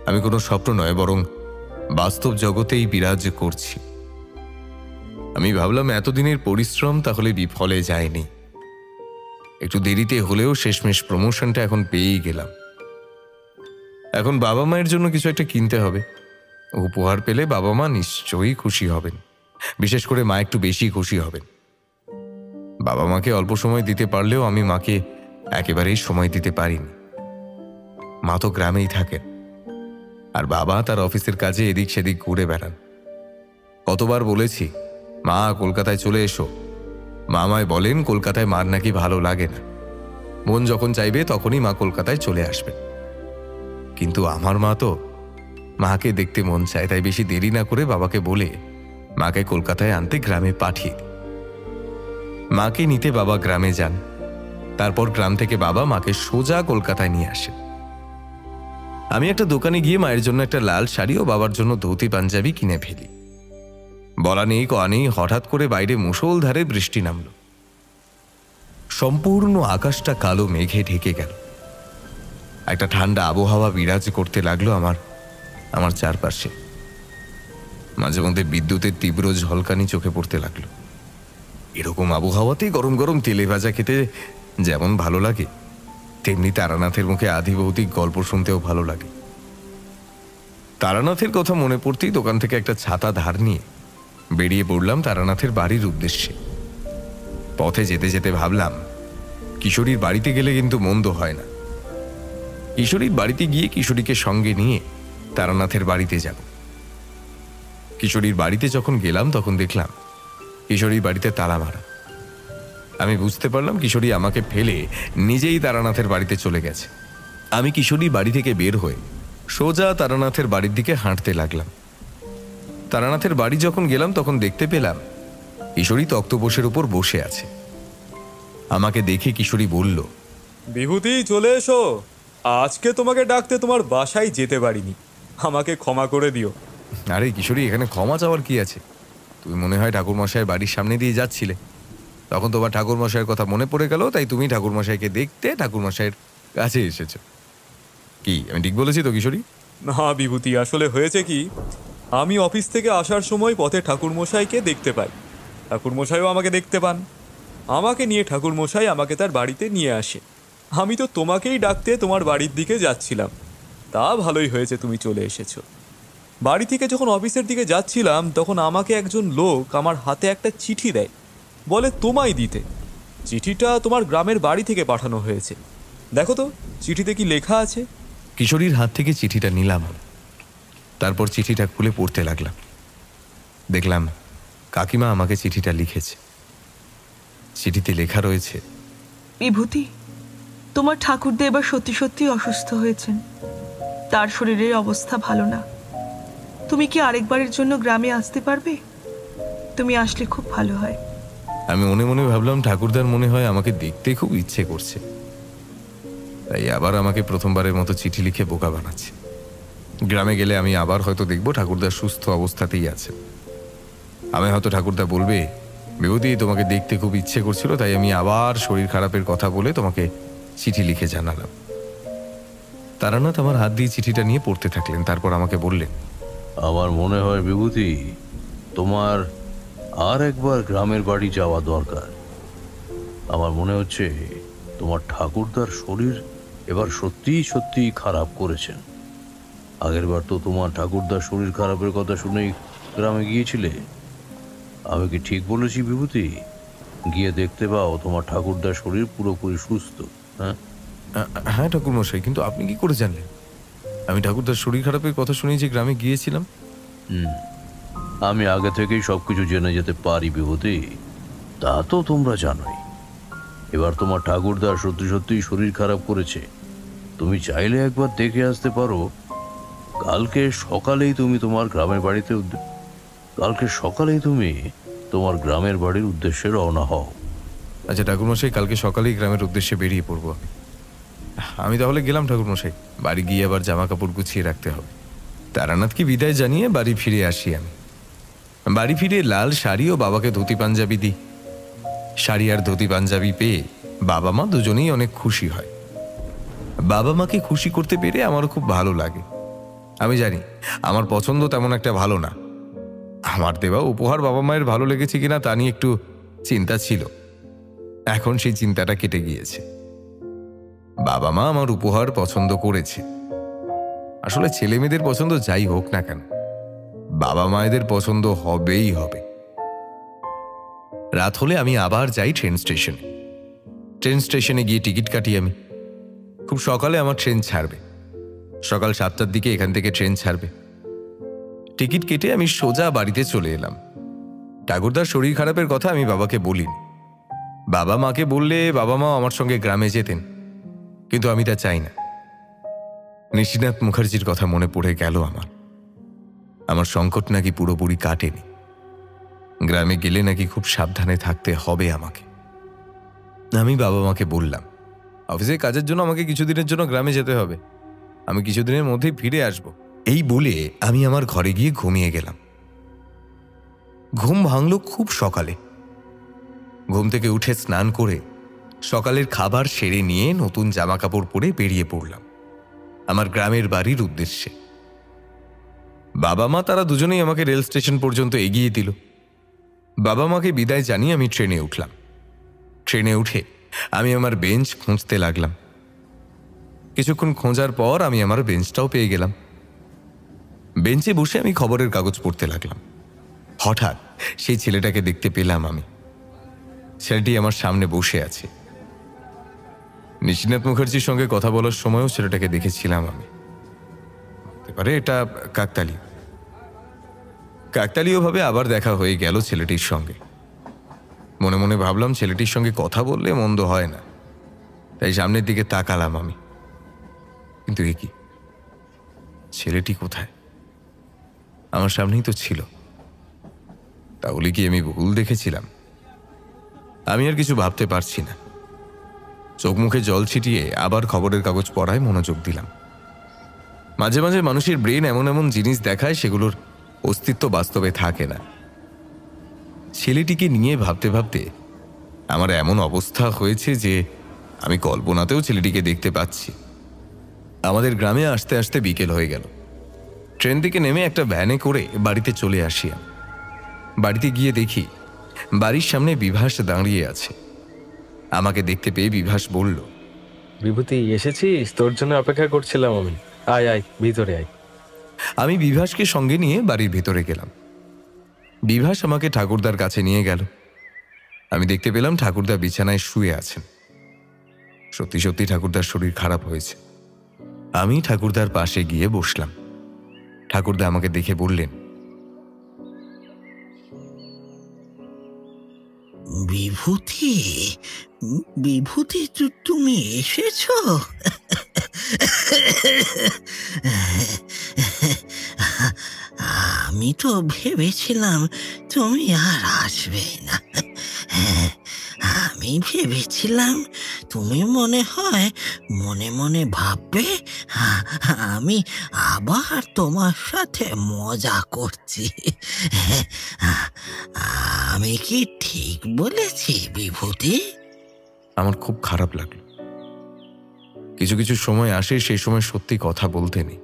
Speaker 1: আমি কোনো স্বপ্ন নয়, বরং বাস্তব জগতেই বিরাজ করছি। আমি ভাবলাম এতদিনের পরিশ্রম তাহলে বিফলে যায়নি। একটু দেরিতে হলেও শেষমেশ প্রমোশনটা এখন পেয়েই গেলাম। এখন বাবা মায়ের জন্য কিছু একটা কিনতে হবে। উপহার পেলে বাবা মা নিশ্চয়ই খুশি হবেন, বিশেষ করে মা একটু বেশি খুশি হবেন। বাবা মাকে অল্প সময় দিতে পারলেও আমি মাকে একেবারেই সময় দিতে পারিনি। মা তো গ্রামেই থাকেন, আর বাবা তার অফিসের কাজে এদিক সেদিক ঘুরে বেড়ান। কতবার বলেছি, মা কলকাতায় চলে এসো। মা আমায় বলেন কলকাতায় মার নাকি ভালো লাগে না, মন যখন চাইবে তখনই মা কলকাতায় চলে আসবেন। কিন্তু আমার মা তো, মাকে দেখতে মন চায়, তাই বেশি দেরি না করে বাবাকে বলে মাকে কলকাতায় আনতে গ্রামে পাঠিয়ে দিই। মাকে নিতে বাবা গ্রামে যান। তারপর গ্রাম থেকে বাবা মাকে সোজা কলকাতায় নিয়ে আসেন। আমি একটা দোকানে গিয়ে মায়ের জন্য একটা লাল শাড়ি ও বাবার জন্য ধুতি পাঞ্জাবি কিনে ফেলি। বলা নেই কয়া নেই, হঠাৎ করে বাইরে মুষলধারে বৃষ্টি নামল। সম্পূর্ণ আকাশটা কালো মেঘে ঢেকে গেল। একটা ঠান্ডা আবহাওয়া বিরাজ করতে লাগলো আমার চারপাশে। মাঝে মধ্যে বিদ্যুতের তীব্র ঝলকানি চোখে পড়তে লাগলো। এরকম আবহাওয়াতেই গরম গরম তেলে ভাজা খেতে যেমন ভালো লাগে, তেমনি তারানাথের মুখে আধিভৌতিক গল্প শুনতেও ভালো লাগে। তারানাথের কথা মনে পড়তেই দোকান থেকে একটা ছাতা ধার নিয়ে বেরিয়ে পড়লাম তারানাথের বাড়ির উদ্দেশ্যে। পথে যেতে যেতে ভাবলাম, কিশোরীর বাড়িতে গেলে কিন্তু মন্দ হয় না। কিশোরীর বাড়িতে গিয়ে কিশোরীকে সঙ্গে নিয়ে তারানাথের বাড়িতে যাব। কিশোরীর বাড়িতে যখন গেলাম তখন দেখলাম কিশোরীর বাড়িতে তালা মারা। আমি বুঝতে পারলাম কিশোরী আমাকে ফেলে নিজেই তারানাথের বাড়িতে চলে গেছে। আমি কিশোরীর বাড়ি থেকে বের হয়ে সোজা তারানাথের বাড়ির দিকে হাঁটতে লাগলাম। তারানাথের বাড়ি যখন গেলাম তখন দেখতে পেলাম কিশোরী তক্তপোষের উপর বসে আছে। আমাকে দেখে কিশোরী বলল,
Speaker 5: বিভূতি চলে এসো। আজকে তোমাকে ডাকতে তোমার বাসায় যেতে পারিনি, আমাকে ক্ষমা করে দিও।
Speaker 1: আরে কিশোরী, এখানে ক্ষমা চাওয়ার কি আছে? তুমি মনে হয় ঠাকুরমশাইয়ের বাড়ির সামনে দিয়ে যাচ্ছিলে, তখন তোমার ঠাকুরমশাইয়ের কথা মনে পড়ে গেল, তাই তুমি ঠাকুরমশাইকে দেখতে ঠাকুরমশাইয়ের কাছে এসেছো। কি আমি ঠিক বলেছি তো কিশোরী?
Speaker 5: না বিভূতি, আসলে হয়েছে কি, আমি অফিস থেকে আসার সময় পথে ঠাকুরমশাইকে দেখতে পাই, ঠাকুরমশাইও আমাকে দেখতে পান। আমাকে নিয়ে ঠাকুরমশাই আমাকে তার বাড়িতে নিয়ে আসে। আমি তো তোমাকেই ডাকতে তোমার বাড়ির দিকে যাচ্ছিলাম। তা ভালোই হয়েছে তুমি চলে এসেছো। বাড়ি থেকে যখন অফিসের দিকে যাচ্ছিলাম তখন আমাকে একজন লোক আমার হাতে একটা চিঠি দেয়, বলে তোমায় দিতে। চিঠিটা তোমার গ্রামের বাড়ি থেকে পাঠানো হয়েছে। দেখো তো চিঠিতে কি লেখা আছে।
Speaker 1: কিশোরীর হাত থেকে চিঠিটা নিলাম, তারপর চিঠিটা খুলে পড়তে লাগলাম। দেখলাম কাকিমা আমাকে চিঠিটা লিখেছে। চিঠিতে লেখা রয়েছে,
Speaker 14: বিভূতি, তোমার ঠাকুরদা এবার সত্যি সত্যি অসুস্থ হয়েছেন। তার শরীরের অবস্থা ভালো না। তুমি কি আরেকবারের জন্য গ্রামে আসতে পারবে? তুমি আসলে খুব ভালো হয়।
Speaker 1: আমি মনে মনে ভাবলাম ঠাকুরদার মনে হয় আমাকে দেখতে খুব ইচ্ছে করছে, তাই আবার আমাকে প্রথমবারের মতো চিঠি লিখে বোকা বানাচ্ছে। গ্রামে গেলে আমি আবার হয়তো দেখবো ঠাকুরদা সুস্থ অবস্থাতেই আছে। আমি হয়তো ঠাকুরদা বলবে, বিভূতি তোমাকে দেখতে খুব ইচ্ছে করছিল, তাই আমি আবার শরীর খারাপের কথা বলে তোমাকে চিঠি লিখে জানালাম। তারানাথ আমার হাত দিয়ে চিঠিটা নিয়ে পড়তে থাকলেন, তারপর আমাকে বললেন,
Speaker 4: আমার মনে হয় বিভূতি, তোমার আর একবার গ্রামের বাড়ি যাওয়া দরকার। আমার মনে হচ্ছে তোমার ঠাকুরদার শরীর এবার সত্যিই সত্যিই খারাপ করেছেন। আগের বার তো তোমার ঠাকুরদার শরীর খারাপের কথা শুনেই গ্রামে গিয়েছিলে। আমি কি ঠিক বলেছি বিভূতি? গিয়ে দেখতে পাও তোমার ঠাকুরদার শরীর পুরোপুরি সুস্থ। হ্যাঁ
Speaker 1: হ্যাঁ ঠাকুরমশাই, কিন্তু আপনি কি করে জানলেন আমি ঠাকুরদার শরীর খারাপের কথা শুনেই যে গ্রামে গিয়েছিলাম?
Speaker 4: আমি আগে থেকেই সবকিছু জেনে যেতে পারি বিভূতি, তা তো তোমরা জানোই। এবার তোমার ঠাকুরদার সত্যি সত্যি শরীর খারাপ করেছে, তুমি চাইলে একবার দেখে আসতে পারো। কালকে সকালেই তুমি তোমার গ্রামের বাড়ির উদ্দেশ্যে রওনা হও।
Speaker 1: আচ্ছা ঠাকুরমশাই, কালকে সকালেই গ্রামের উদ্দেশ্যে বেরিয়ে পড়বো। আমি তাহলে গেলাম ঠাকুরমশাই। বাড়ি গিয়ে আবার জামা কাপড় গুছিয়ে রাখতে হবে। তারানাথকে বিদায় জানিয়ে বাড়ি ফিরে আসি আমি। বাড়ি ফিরে লাল শাড়ি ও বাবাকে ধুতি পাঞ্জাবি দিই। শাড়ি আর ধুতি পাঞ্জাবি পেয়ে বাবা মা দুজনেই অনেক খুশি হয়। বাবা মাকে খুশি করতে পেরে আমারও খুব ভালো লাগে। আমি জানি আমার পছন্দ তেমন একটা ভালো না। আমার দেওয়া উপহার বাবা মায়ের ভালো লেগেছে কিনা তা নিয়ে একটু চিন্তা ছিল। এখন সেই চিন্তাটা কেটে গিয়েছে। বাবা মা আমার উপহার পছন্দ করেছে। আসলে ছেলে মেয়েদের পছন্দ যাই হোক না কেন, বাবা মায়েদের পছন্দ হবেই হবে। রাত হলে আমি আবার যাই ট্রেন স্টেশনে। ট্রেন স্টেশনে গিয়ে টিকিট কাটি আমি। খুব সকালে আমার ট্রেন ছাড়বে, সকাল 7টার দিকে এখান থেকে ট্রেন ছাড়বে। টিকিট কেটে আমি সোজা বাড়িতে চলে এলাম। ঠাকুরদার শরীর খারাপের কথা আমি বাবাকে বলিনি। বাবা মাকে বললে বাবা মা আমার সঙ্গে গ্রামে যেতেন, কিন্তু আমি তা চাই না। নিশিনাথ মুখার্জির কথা মনে পড়ে গেল আমার সংকট নাকি পুরোপুরি কাটেনি। গ্রামে গেলে নাকি খুব সাবধানে থাকতে হবে আমাকে। আমি বাবা মাকে বললাম, অফিসের কাজের জন্য আমাকে কিছুদিনের জন্য গ্রামে যেতে হবে, আমি কিছুদিনের মধ্যেই ফিরে আসব। এই বলে আমি আমার ঘরে গিয়ে ঘুমিয়ে গেলাম। ঘুম ভাঙল খুব সকালে। ঘুম থেকে উঠে স্নান করে সকালের খাবার সেরে নিয়ে নতুন জামা কাপড় পরে বেরিয়ে পড়লাম আমার গ্রামের বাড়ির উদ্দেশ্যে। বাবা মা তারা দুজনেই আমাকে রেল স্টেশন পর্যন্ত এগিয়ে দিল। বাবা মাকে বিদায় জানিয়ে আমি ট্রেনে উঠলাম। ট্রেনে উঠে আমি আমার বেঞ্চ খুঁজতে লাগলাম। কিছুক্ষণ খোঁজার পর আমি আমার বেঞ্চটাও পেয়ে গেলাম। বেঞ্চে বসে আমি খবরের কাগজ পড়তে লাগলাম। হঠাৎ সেই ছেলেটাকে দেখতে পেলাম আমি। ছেলেটি আমার সামনে বসে আছে। নিশিনাথ মুখার্জির সঙ্গে কথা বলার সময়ও ছেলেটাকে দেখেছিলাম আমি। হতে পারে এটা কাকতালীয়ভাবে আবার দেখা হয়ে গেল ছেলেটির সঙ্গে। মনে মনে ভাবলাম ছেলেটির সঙ্গে কথা বললে মন্দ হয় না, তাই সামনের দিকে তাকালাম আমি। কিন্তু এ কি, ছেলেটি কোথায়? আমার সামনেই তো ছিল। তাহলে কি আমি ভুল দেখেছিলাম? আমি আর কিছু ভাবতে পারছি না। চোখ মুখে জল ছিটিয়ে আবার খবরের কাগজ পড়ায় মনোযোগ দিলাম। মাঝে মাঝে মানুষের ব্রেন এমন এমন জিনিস দেখায় সেগুলোর অস্তিত্ব বাস্তবে থাকে না। ছেলেটিকে নিয়ে ভাবতে ভাবতে আমার এমন অবস্থা হয়েছে যে আমি কল্পনাতেও ছেলেটিকে দেখতে পাচ্ছি। আমাদের গ্রামে আসতে আসতে বিকেল হয়ে গেল। ট্রেন থেকে নেমে একটা ভ্যানে করে বাড়িতে চলে আসি। বাড়িতে গিয়ে দেখি বাড়ির সামনে বিভাস দাঁড়িয়ে আছে। আমাকে দেখতে পেয়ে বিভাস বলল,
Speaker 2: বিভূতি এসেছিস? তোর জন্য অপেক্ষা করছিলাম আমি। আয় আয়, ভিতরে আয়।
Speaker 1: আমি বিভাসকে সঙ্গে নিয়ে বাড়ির ভেতরে গেলাম। বিভাস আমাকে ঠাকুরদার কাছে নিয়ে গেল। আমি দেখতে পেলাম ঠাকুরদা বিছানায় শুয়ে আছেন। সত্যি সত্যি ঠাকুরদার শরীর খারাপ হয়েছে। আমি ঠাকুরদার পাশে গিয়ে বসলাম। ঠাকুরদা আমাকে দেখে বললেন,
Speaker 15: বিভূতি, বিভূতি তুমি এসেছ? আমি তো ভেবেছিলাম তুমি আর আসবে না। আমি ভেবেছিলাম তুমি মনে হয় মনে মনে ভাববে আমি আবার তোমার সাথে মজা করছি। আমি কি ঠিক বলেছি বিভূতি?
Speaker 1: আমার খুব খারাপ লাগলো। কিছু কিছু সময় আসে, সেই সময় সত্যি কথা বলতে নেই।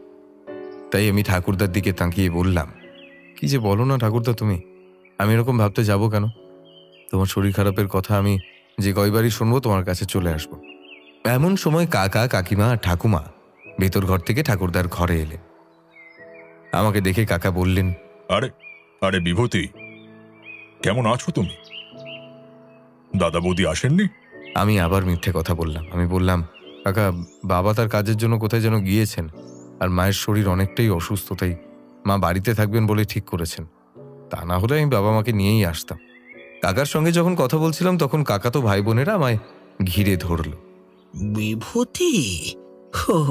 Speaker 1: তাই আমি ঠাকুরদার দিকে তাকিয়ে বললাম, কি যে বলো না ঠাকুরদা তুমি, আমি এরকম ভাবতে যাব কেন? তোমার শরীর খারাপের কথা আমি যে কয়বারই শুনবো তোমার কাছে চলে আসবো। এমন সময় কাকা, কাকিমা আর ঠাকুমা ভেতর ঘর থেকে ঠাকুরদার ঘরে এলেন। আমাকে দেখে কাকা বললেন,
Speaker 9: আরে আরে বিভূতি, কেমন আছো তুমি? দাদা বৌদি আসেননি?
Speaker 1: আমি আবার মিথ্যে কথা বললাম। আমি বললাম, কাকা, বাবা তার কাজের জন্য কোথায় যেন গিয়েছেন, আর মায়ের শরীর অনেকটাই অসুস্থ, তাই মা বাড়িতে থাকবেন বলে ঠিক করেছেন। তা না হলে আমি বাবা মাকে নিয়েই আসতাম। কাকার সঙ্গে যখন কথা বলছিলাম তখন কাকা তো ভাই বোনেরা আমায় ঘিরে ধরল।
Speaker 15: বিভূতি,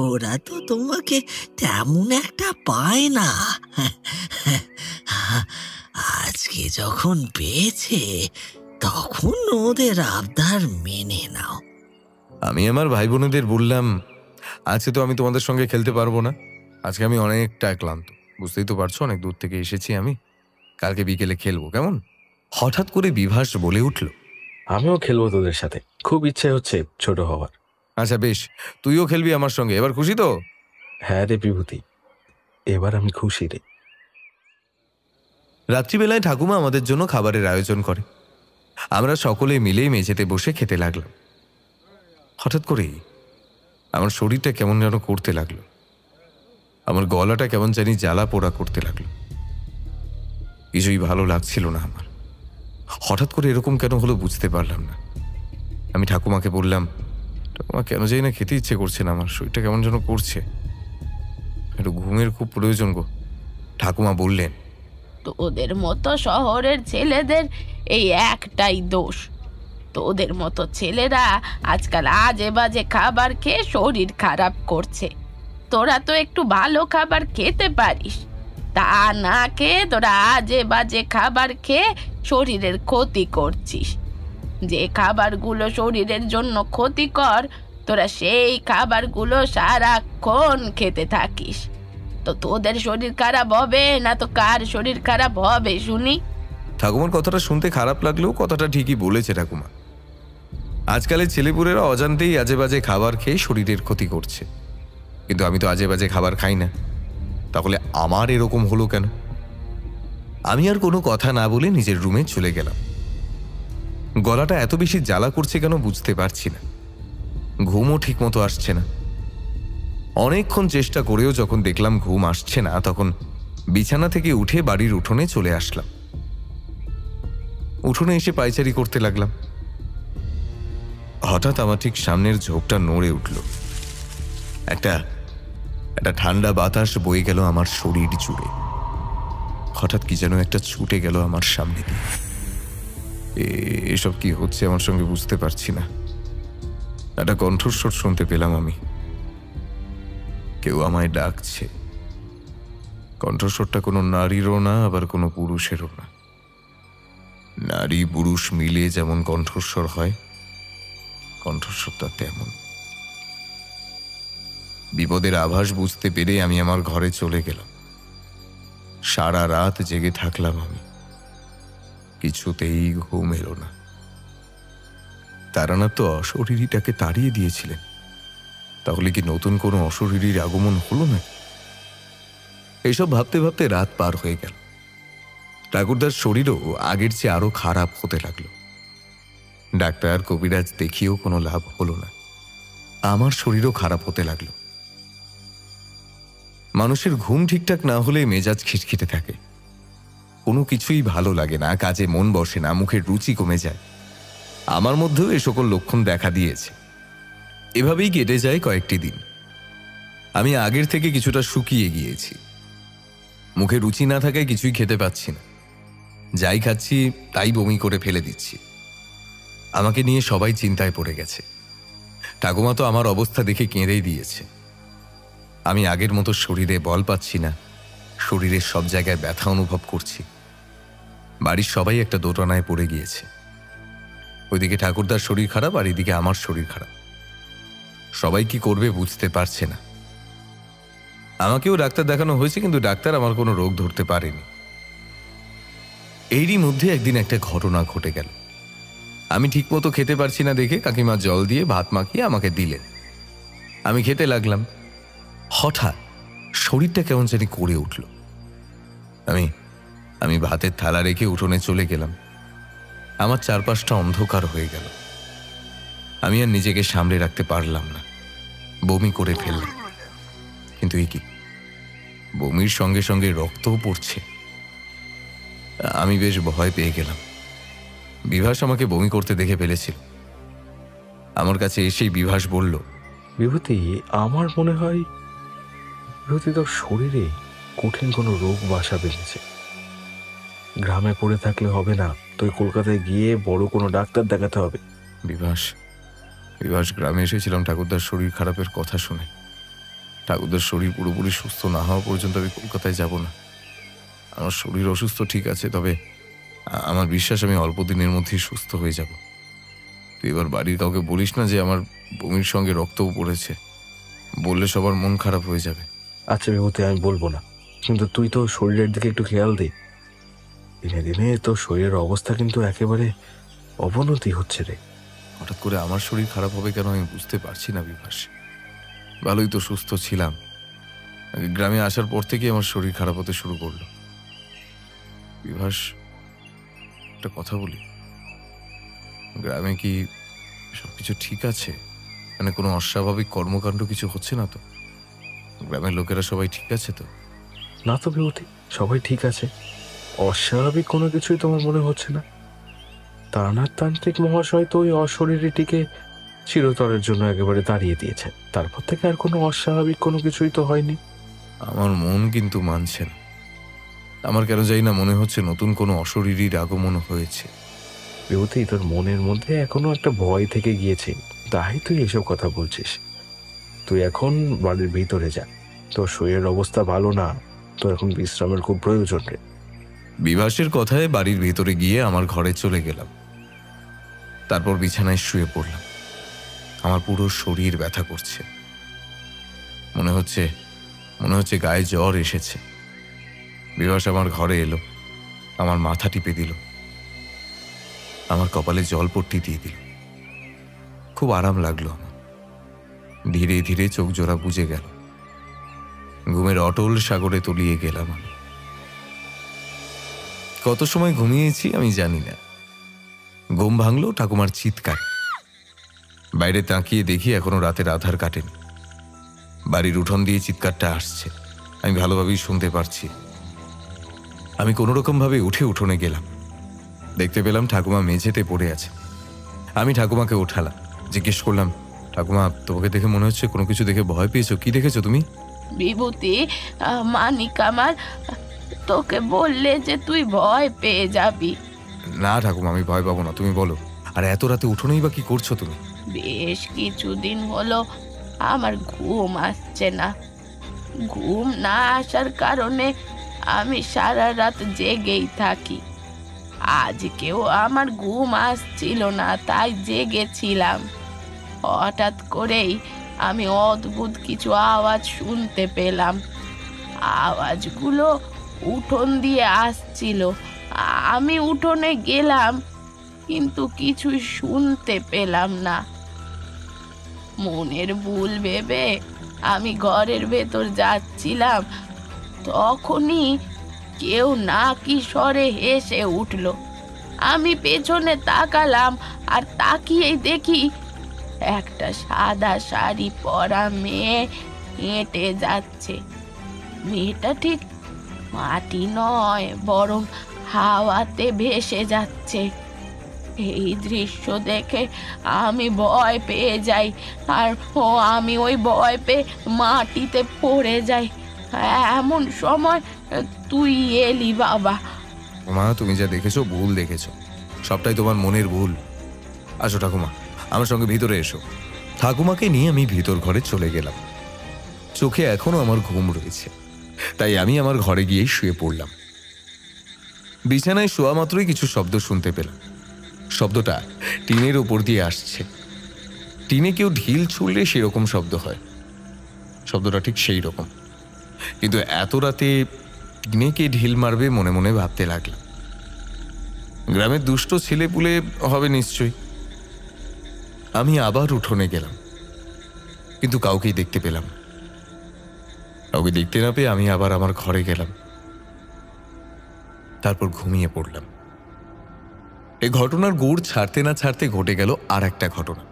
Speaker 15: ওরা তো তোমাকে তেমন একটা পায় না। আজকে যখন পেয়েছে তখন ওদের আবদার মেনে নাও।
Speaker 1: আমি আমার ভাই বোনেদের বললাম, আজকে তো আমি তোমাদের সঙ্গে খেলতে পারবো না। আজকে আমি অনেকটা ক্লান্ত, বুঝতেই তো পারছো, অনেক দূর থেকে এসেছি আমি। কালকে বিকেলে খেলবো, কেমন? হঠাৎ করে বিভাস বলে উঠল,
Speaker 2: আমিও খেলবো তোদের সাথে, খুব ইচ্ছে হচ্ছে ছোট হওয়ার।
Speaker 1: আচ্ছা বেশ, তুইও খেলবি আমার সঙ্গে, এবার খুশি তো?
Speaker 2: হ্যাঁ রে বিভূতি, এবার আমি খুশি রে।
Speaker 1: রাত্রিবেলায় ঠাকুমা আমাদের জন্য খাবারের আয়োজন করে। আমরা সকলে মিলেই মেঝেতে বসে খেতে লাগলাম। হঠাৎ করেই আমার শরীরটা কেমন যেন করতে লাগলো, আমার গলাটা কেমন জানি জ্বালা পোড়া করতে লাগলো। কিছুই ভালো লাগছিল না আমার। হঠাৎ করে এরকম কেন হলো বুঝতে পারলাম না। আমি ঠাকুমাকে বললাম, ঠাকুমা, কেন যাই না খেতে ইচ্ছে করছে না, আমার শরীরটা কেমন যেন করছে, একটু ঘুমের খুব প্রয়োজন গো। ঠাকুমা বললেন,
Speaker 16: তোদের মতো শহরের ছেলেদের এই একটাই দোষ, তোদের মতো ছেলেরা আজকাল আজে বাজে খাবার খেয়ে শরীর খারাপ করছে। তোরা তো একটু ভালো খাবার খেতে পারিস, তা না খেয়ে তোরা আজে বাজে খাবার খেয়ে শরীরের ক্ষতি করছিস। যে খাবারগুলো শরীরের জন্য ক্ষতিকর, তোরা সেই খাবারগুলো সারাক্ষণ খেতে থাকিস। তো তোদের শরীর খারাপ হবে না তো কার শরীর খারাপ হবে শুনি?
Speaker 1: ঠাকুমার কথাটা শুনতে খারাপ লাগলেও কথাটা ঠিকই বলেছে ঠাকুমা। আজকালের ছেলেপুলেরা অজান্তেই আজে বাজে খাবার খেয়ে শরীরের ক্ষতি করছে, কিন্তু আমি তো আজে বাজে খাবার খাই না, তাহলে আমার এরকম হলো কেন? আমি আর কোনো কথা না বলে নিজের রুমে চলে গেলাম। গলাটা এত বেশি জ্বালা করছে কেন বুঝতে পারছি না, ঘুমও ঠিক মতো আসছে না। অনেকক্ষণ চেষ্টা করেও যখন দেখলাম ঘুম আসছে না, তখন বিছানা থেকে উঠে বাড়ির উঠোনে চলে আসলাম। উঠোনে এসে পায়চারি করতে লাগলাম। হঠাৎ আমার ঠিক সামনের ঝোপটা নড়ে উঠল। একটা ঠান্ডা বাতাস বয়ে গেল আমার শরীর জুড়ে। হঠাৎ কি যেন একটা ছুটে গেল আমার সামনে দিয়ে। এসব কি হচ্ছে আমার সঙ্গে বুঝতে পারছি না। একটা কণ্ঠস্বর শুনতে পেলাম আমি, কেউ আমায় ডাকছে। কণ্ঠস্বরটা কোনো নারীরও না, আবার কোনো পুরুষেরও না। নারী পুরুষ মিলে যেমন কণ্ঠস্বর হয়, কণ্ঠস্বরটা তেমন। বিপদের আভাস বুঝতে পেরে আমি আমার ঘরে চলে গেলাম। সারা রাত জেগে থাকলাম আমি, কিছুতেই ঘুম এলো না। তারানাথ তো অশরীরীটাকে তাড়িয়ে দিয়েছিলেন, তাহলে কি নতুন কোনো অশরীরীর আগমন হলো না? এইসব ভাবতে ভাবতে রাত পার হয়ে গেল। ঠাকুরদার শরীরও আগের চেয়ে আরো খারাপ হতে লাগলো। ডাক্তার কবিরাজ দেখিয়েও কোনো লাভ হলো না। আমার শরীরও খারাপ হতে লাগলো। মানুষের ঘুম ঠিকঠাক না হলে মেজাজ খিটখিটে থাকে, কোনো কিছুই ভালো লাগে না, কাজে মন বসে না, মুখের রুচি কমে যায়। আমার মধ্যেও এ সকল লক্ষণ দেখা দিয়েছে। এভাবেই কেটে যায় কয়েকটি দিন। আমি আগের থেকে কিছুটা শুকিয়ে গিয়েছি। মুখে রুচি না থাকায় কিছুই খেতে পাচ্ছি না। যাই খাচ্ছি তাই বমি করে ফেলে দিচ্ছি। আমাকে নিয়ে সবাই চিন্তায় পড়ে গেছে। ঠাকুমা তো আমার অবস্থা দেখে কেঁদেই দিয়েছে। আমি আগের মতো শরীরে বল পাচ্ছি না, শরীরের সব জায়গায় ব্যথা অনুভব করছি। বাড়ির সবাই একটা দোটানায় পড়ে গিয়েছে। ওইদিকে ঠাকুরদার শরীর খারাপ আর এদিকে আমার শরীর খারাপ। সবাই কি করবে বুঝতে পারছে না। আমাকেও ডাক্তার দেখানো হয়েছে, কিন্তু ডাক্তার আমার কোনো রোগ ধরতে পারেনি। এরই মধ্যে একদিন একটা ঘটনা ঘটে গেল। আমি ঠিকমতো খেতে পারছি না দেখে কাকিমা জল দিয়ে ভাত মাখিয়ে আমাকে দিলেন। আমি খেতে লাগলাম। হঠাৎ শরীরটা কেমন জানি করে উঠল। আমি ভাতের থালা রেখে উঠোনে চলে গেলাম। আমার চারপাশটা অন্ধকার হয়ে গেল। আমি আর নিজেকে সামলে রাখতে পারলাম না, বমি করে ফেললাম। কিন্তু এ কি, বমির সঙ্গে সঙ্গে রক্তও পড়ছে। আমি বেশ ভয় পেয়ে গেলাম। বিভাস আমাকে বমি করতে দেখে ফেলেছিল। আমার কাছে এসেই বিভাস বলল,
Speaker 2: বিভূতি, আমার মনে হয় বিভূতি তোর শরীরে কঠিন কোনো রোগ বাসা বেঁধেছে। গ্রামে পড়ে থাকলে হবে না, তুই কলকাতায় গিয়ে বড় কোনো ডাক্তার দেখাতে হবে।
Speaker 1: বিভাস গ্রামে এসেছিলাম ঠাকুরদার শরীর খারাপের কথা শুনে। ঠাকুরদার শরীর পুরোপুরি সুস্থ না হওয়া পর্যন্ত আমি কলকাতায় যাব না। আমার শরীর অসুস্থ ঠিক আছে, তবে আমার বিশ্বাস আমি অল্প দিনের মধ্যেই সুস্থ হয়ে যাব। তুই এবার বাড়ির কাউকে বলিস না যে আমার বমির সঙ্গে রক্তও পড়েছে। বললে সবার মন খারাপ হয়ে যাবে।
Speaker 2: আচ্ছা বিভূতি, আমি বলবো না, কিন্তু তুই তো শরীরের দিকে একটু খেয়াল দে। দিনে দিনে তোর শরীরের অবস্থা কিন্তু একেবারে অবনতি হচ্ছে রে।
Speaker 1: হঠাৎ করে আমার শরীর খারাপ হবে কেন আমি বুঝতে পারছি না বিভাস। ভালোই তো সুস্থ ছিলাম। গ্রামে আসার পর থেকে আমার শরীর খারাপ হতে শুরু করলো। বিভাস, একটা কথা বলি, গ্রামে কি সবকিছু ঠিক আছে? মানে কোনো অস্বাভাবিক কর্মকাণ্ড কিছু হচ্ছে না তো? গ্রামের লোকেরা সবাই ঠিক আছে তো?
Speaker 2: না তো বিভূতি, সবাই ঠিক আছে। অস্বাভাবিক কোনো কিছুই তোমার মনে হচ্ছে না? তান্ত্রিক মহাশয় তো ওই অশরীরীটিকে চিরতরের জন্য একেবারে তাড়িয়ে দিয়েছে। তারপর থেকে আর কোনো অস্বাভাবিক কোনো কিছুই তো হয়নি।
Speaker 1: আমার মন কিন্তু মানছে না। আমার কেন জানি না মনে হচ্ছে নতুন কোনো অশরীরীর আগমন হয়েছে।
Speaker 2: বিভূতি, তোর মনের মধ্যে এখনো একটা ভয় থেকে গিয়েছে, তাই তুই এসব কথা বলছিস। তুই এখন বাড়ির ভিতরে যা, তোর শরীরের অবস্থা ভালো না, তোর এখন বিশ্রামের খুব প্রয়োজন রে।
Speaker 1: বিভাসের কথায় বাড়ির ভিতরে গিয়ে আমার ঘরে চলে গেলাম। তারপর বিছানায় শুয়ে পড়লাম। আমার পুরো শরীর ব্যথা করছে। মনে হচ্ছে গায়ে জ্বর এসেছে। বিভাস আমার ঘরে এলো, আমার মাথা টিপে দিল, আমার কপালে জলপট্টি দিয়ে দিল। খুব আরাম লাগলো আমার। ধীরে ধীরে চোখ জোড়া বুজে গেল। ঘুমের অটল সাগরে তলিয়ে গেলাম আমি। কত সময় ঘুমিয়েছি আমি জানি না। ঘুম ভাঙলো ঠাকুমার চিৎকার। বাইরে তাকিয়ে দেখি এখনো রাতের আধার কাটেনি। বাড়ির উঠোন দিয়ে চিৎকারটা আসছে, আমি ভালোভাবেই শুনতে পারছি। আমি কোনো রকম ভাবে উঠে উঠোনে গেলাম। দেখতে পেলাম ঠাকুমা মেঝেতে পড়ে আছে। আমি ঠাকুমাকে ওঠালাম, জিজ্ঞেস করলাম, ঠাকুমা, তোমাকে দেখে মনে হচ্ছে কোনো কিছু দেখে ভয় পেয়েছো। কি দেখেছো তুমি?
Speaker 16: বিভূতি, মানিক আমার তোকে বললে যে তুই ভয় পেয়ে যাবি।
Speaker 1: না ঠাকুমা, আমি ভয় পাবো না, তুমি বলো। আর এত রাতে উঠোনেই বা কি করছো তুমি?
Speaker 16: বেশ কিছুদিন হলো আমার ঘুম আসছে না। ঘুম না আসার কারণে আমি সারা রাত জেগেই থাকি। আজকেও আমার ঘুম আসছিল না, তাই জেগেছিলাম। হঠাৎ করেই আমি অদ্ভুত কিছু আওয়াজ শুনতে পেলাম। আওয়াজগুলো উঠোন দিয়ে আসছিল। আমি উঠোনে গেলাম, কিন্তু কিছুই শুনতে পেলাম না। মনের ভুল ভেবে আমি ঘরের ভেতর যাচ্ছিলাম, তখনই কেউ নাকি স্বরে হেসে উঠল। আমি পেছনে তাকালাম, আর তাকিয়েই দেখি একটা সাদা শাড়ি পরা মেয়ে হেঁটে যাচ্ছে। মেয়েটা ঠিক মাটি নয়, বরং হাওয়াতে ভেসে যাচ্ছে। এই দৃশ্য দেখে আমি ভয় পেয়ে যাই, আর আমি ওই ভয় পেয়ে মাটিতে পড়ে যাই। এমন সময় তুই এলি বাবা।
Speaker 1: মা, তুমি যা দেখেছো ভুল দেখেছো, সবটাই তোমার মনের ভুল। আসো ঠাকুমা, আমার সঙ্গে ভিতরে এসো। ঠাকুমাকে নিয়ে আমি ভিতর ঘরে চলে গেলাম। চোখে এখনো আমার ঘুম রয়েছে। তাই আমি আমার ঘরে গিয়েই শুয়ে পড়লাম। বিছানায় শোয়া মাত্রই কিছু শব্দ শুনতে পেলাম। শব্দটা টিনের ওপর দিয়ে আসছে। টিনে কেউ ঢিল ছুড়লে সেরকম শব্দ হয়, শব্দটা ঠিক সেই রকম। কিন্তু এত রাতে টিনে কে ঢিল মারবে মনে মনে ভাবতে লাগলাম। গ্রামের দুষ্ট ছেলেপুলে হবে নিশ্চয়ই। আমি আবার উঠোনে গেলাম, কিন্তু কাউকেই দেখতে পেলাম না। কাউকে দেখতে না পেয়ে আমি আবার আমার ঘরে গেলাম, তারপর ঘুমিয়ে পড়লাম। এই ঘটনার গুড় ছাড়তে না ছাড়তে ঘটে গেল আর একটা ঘটনা।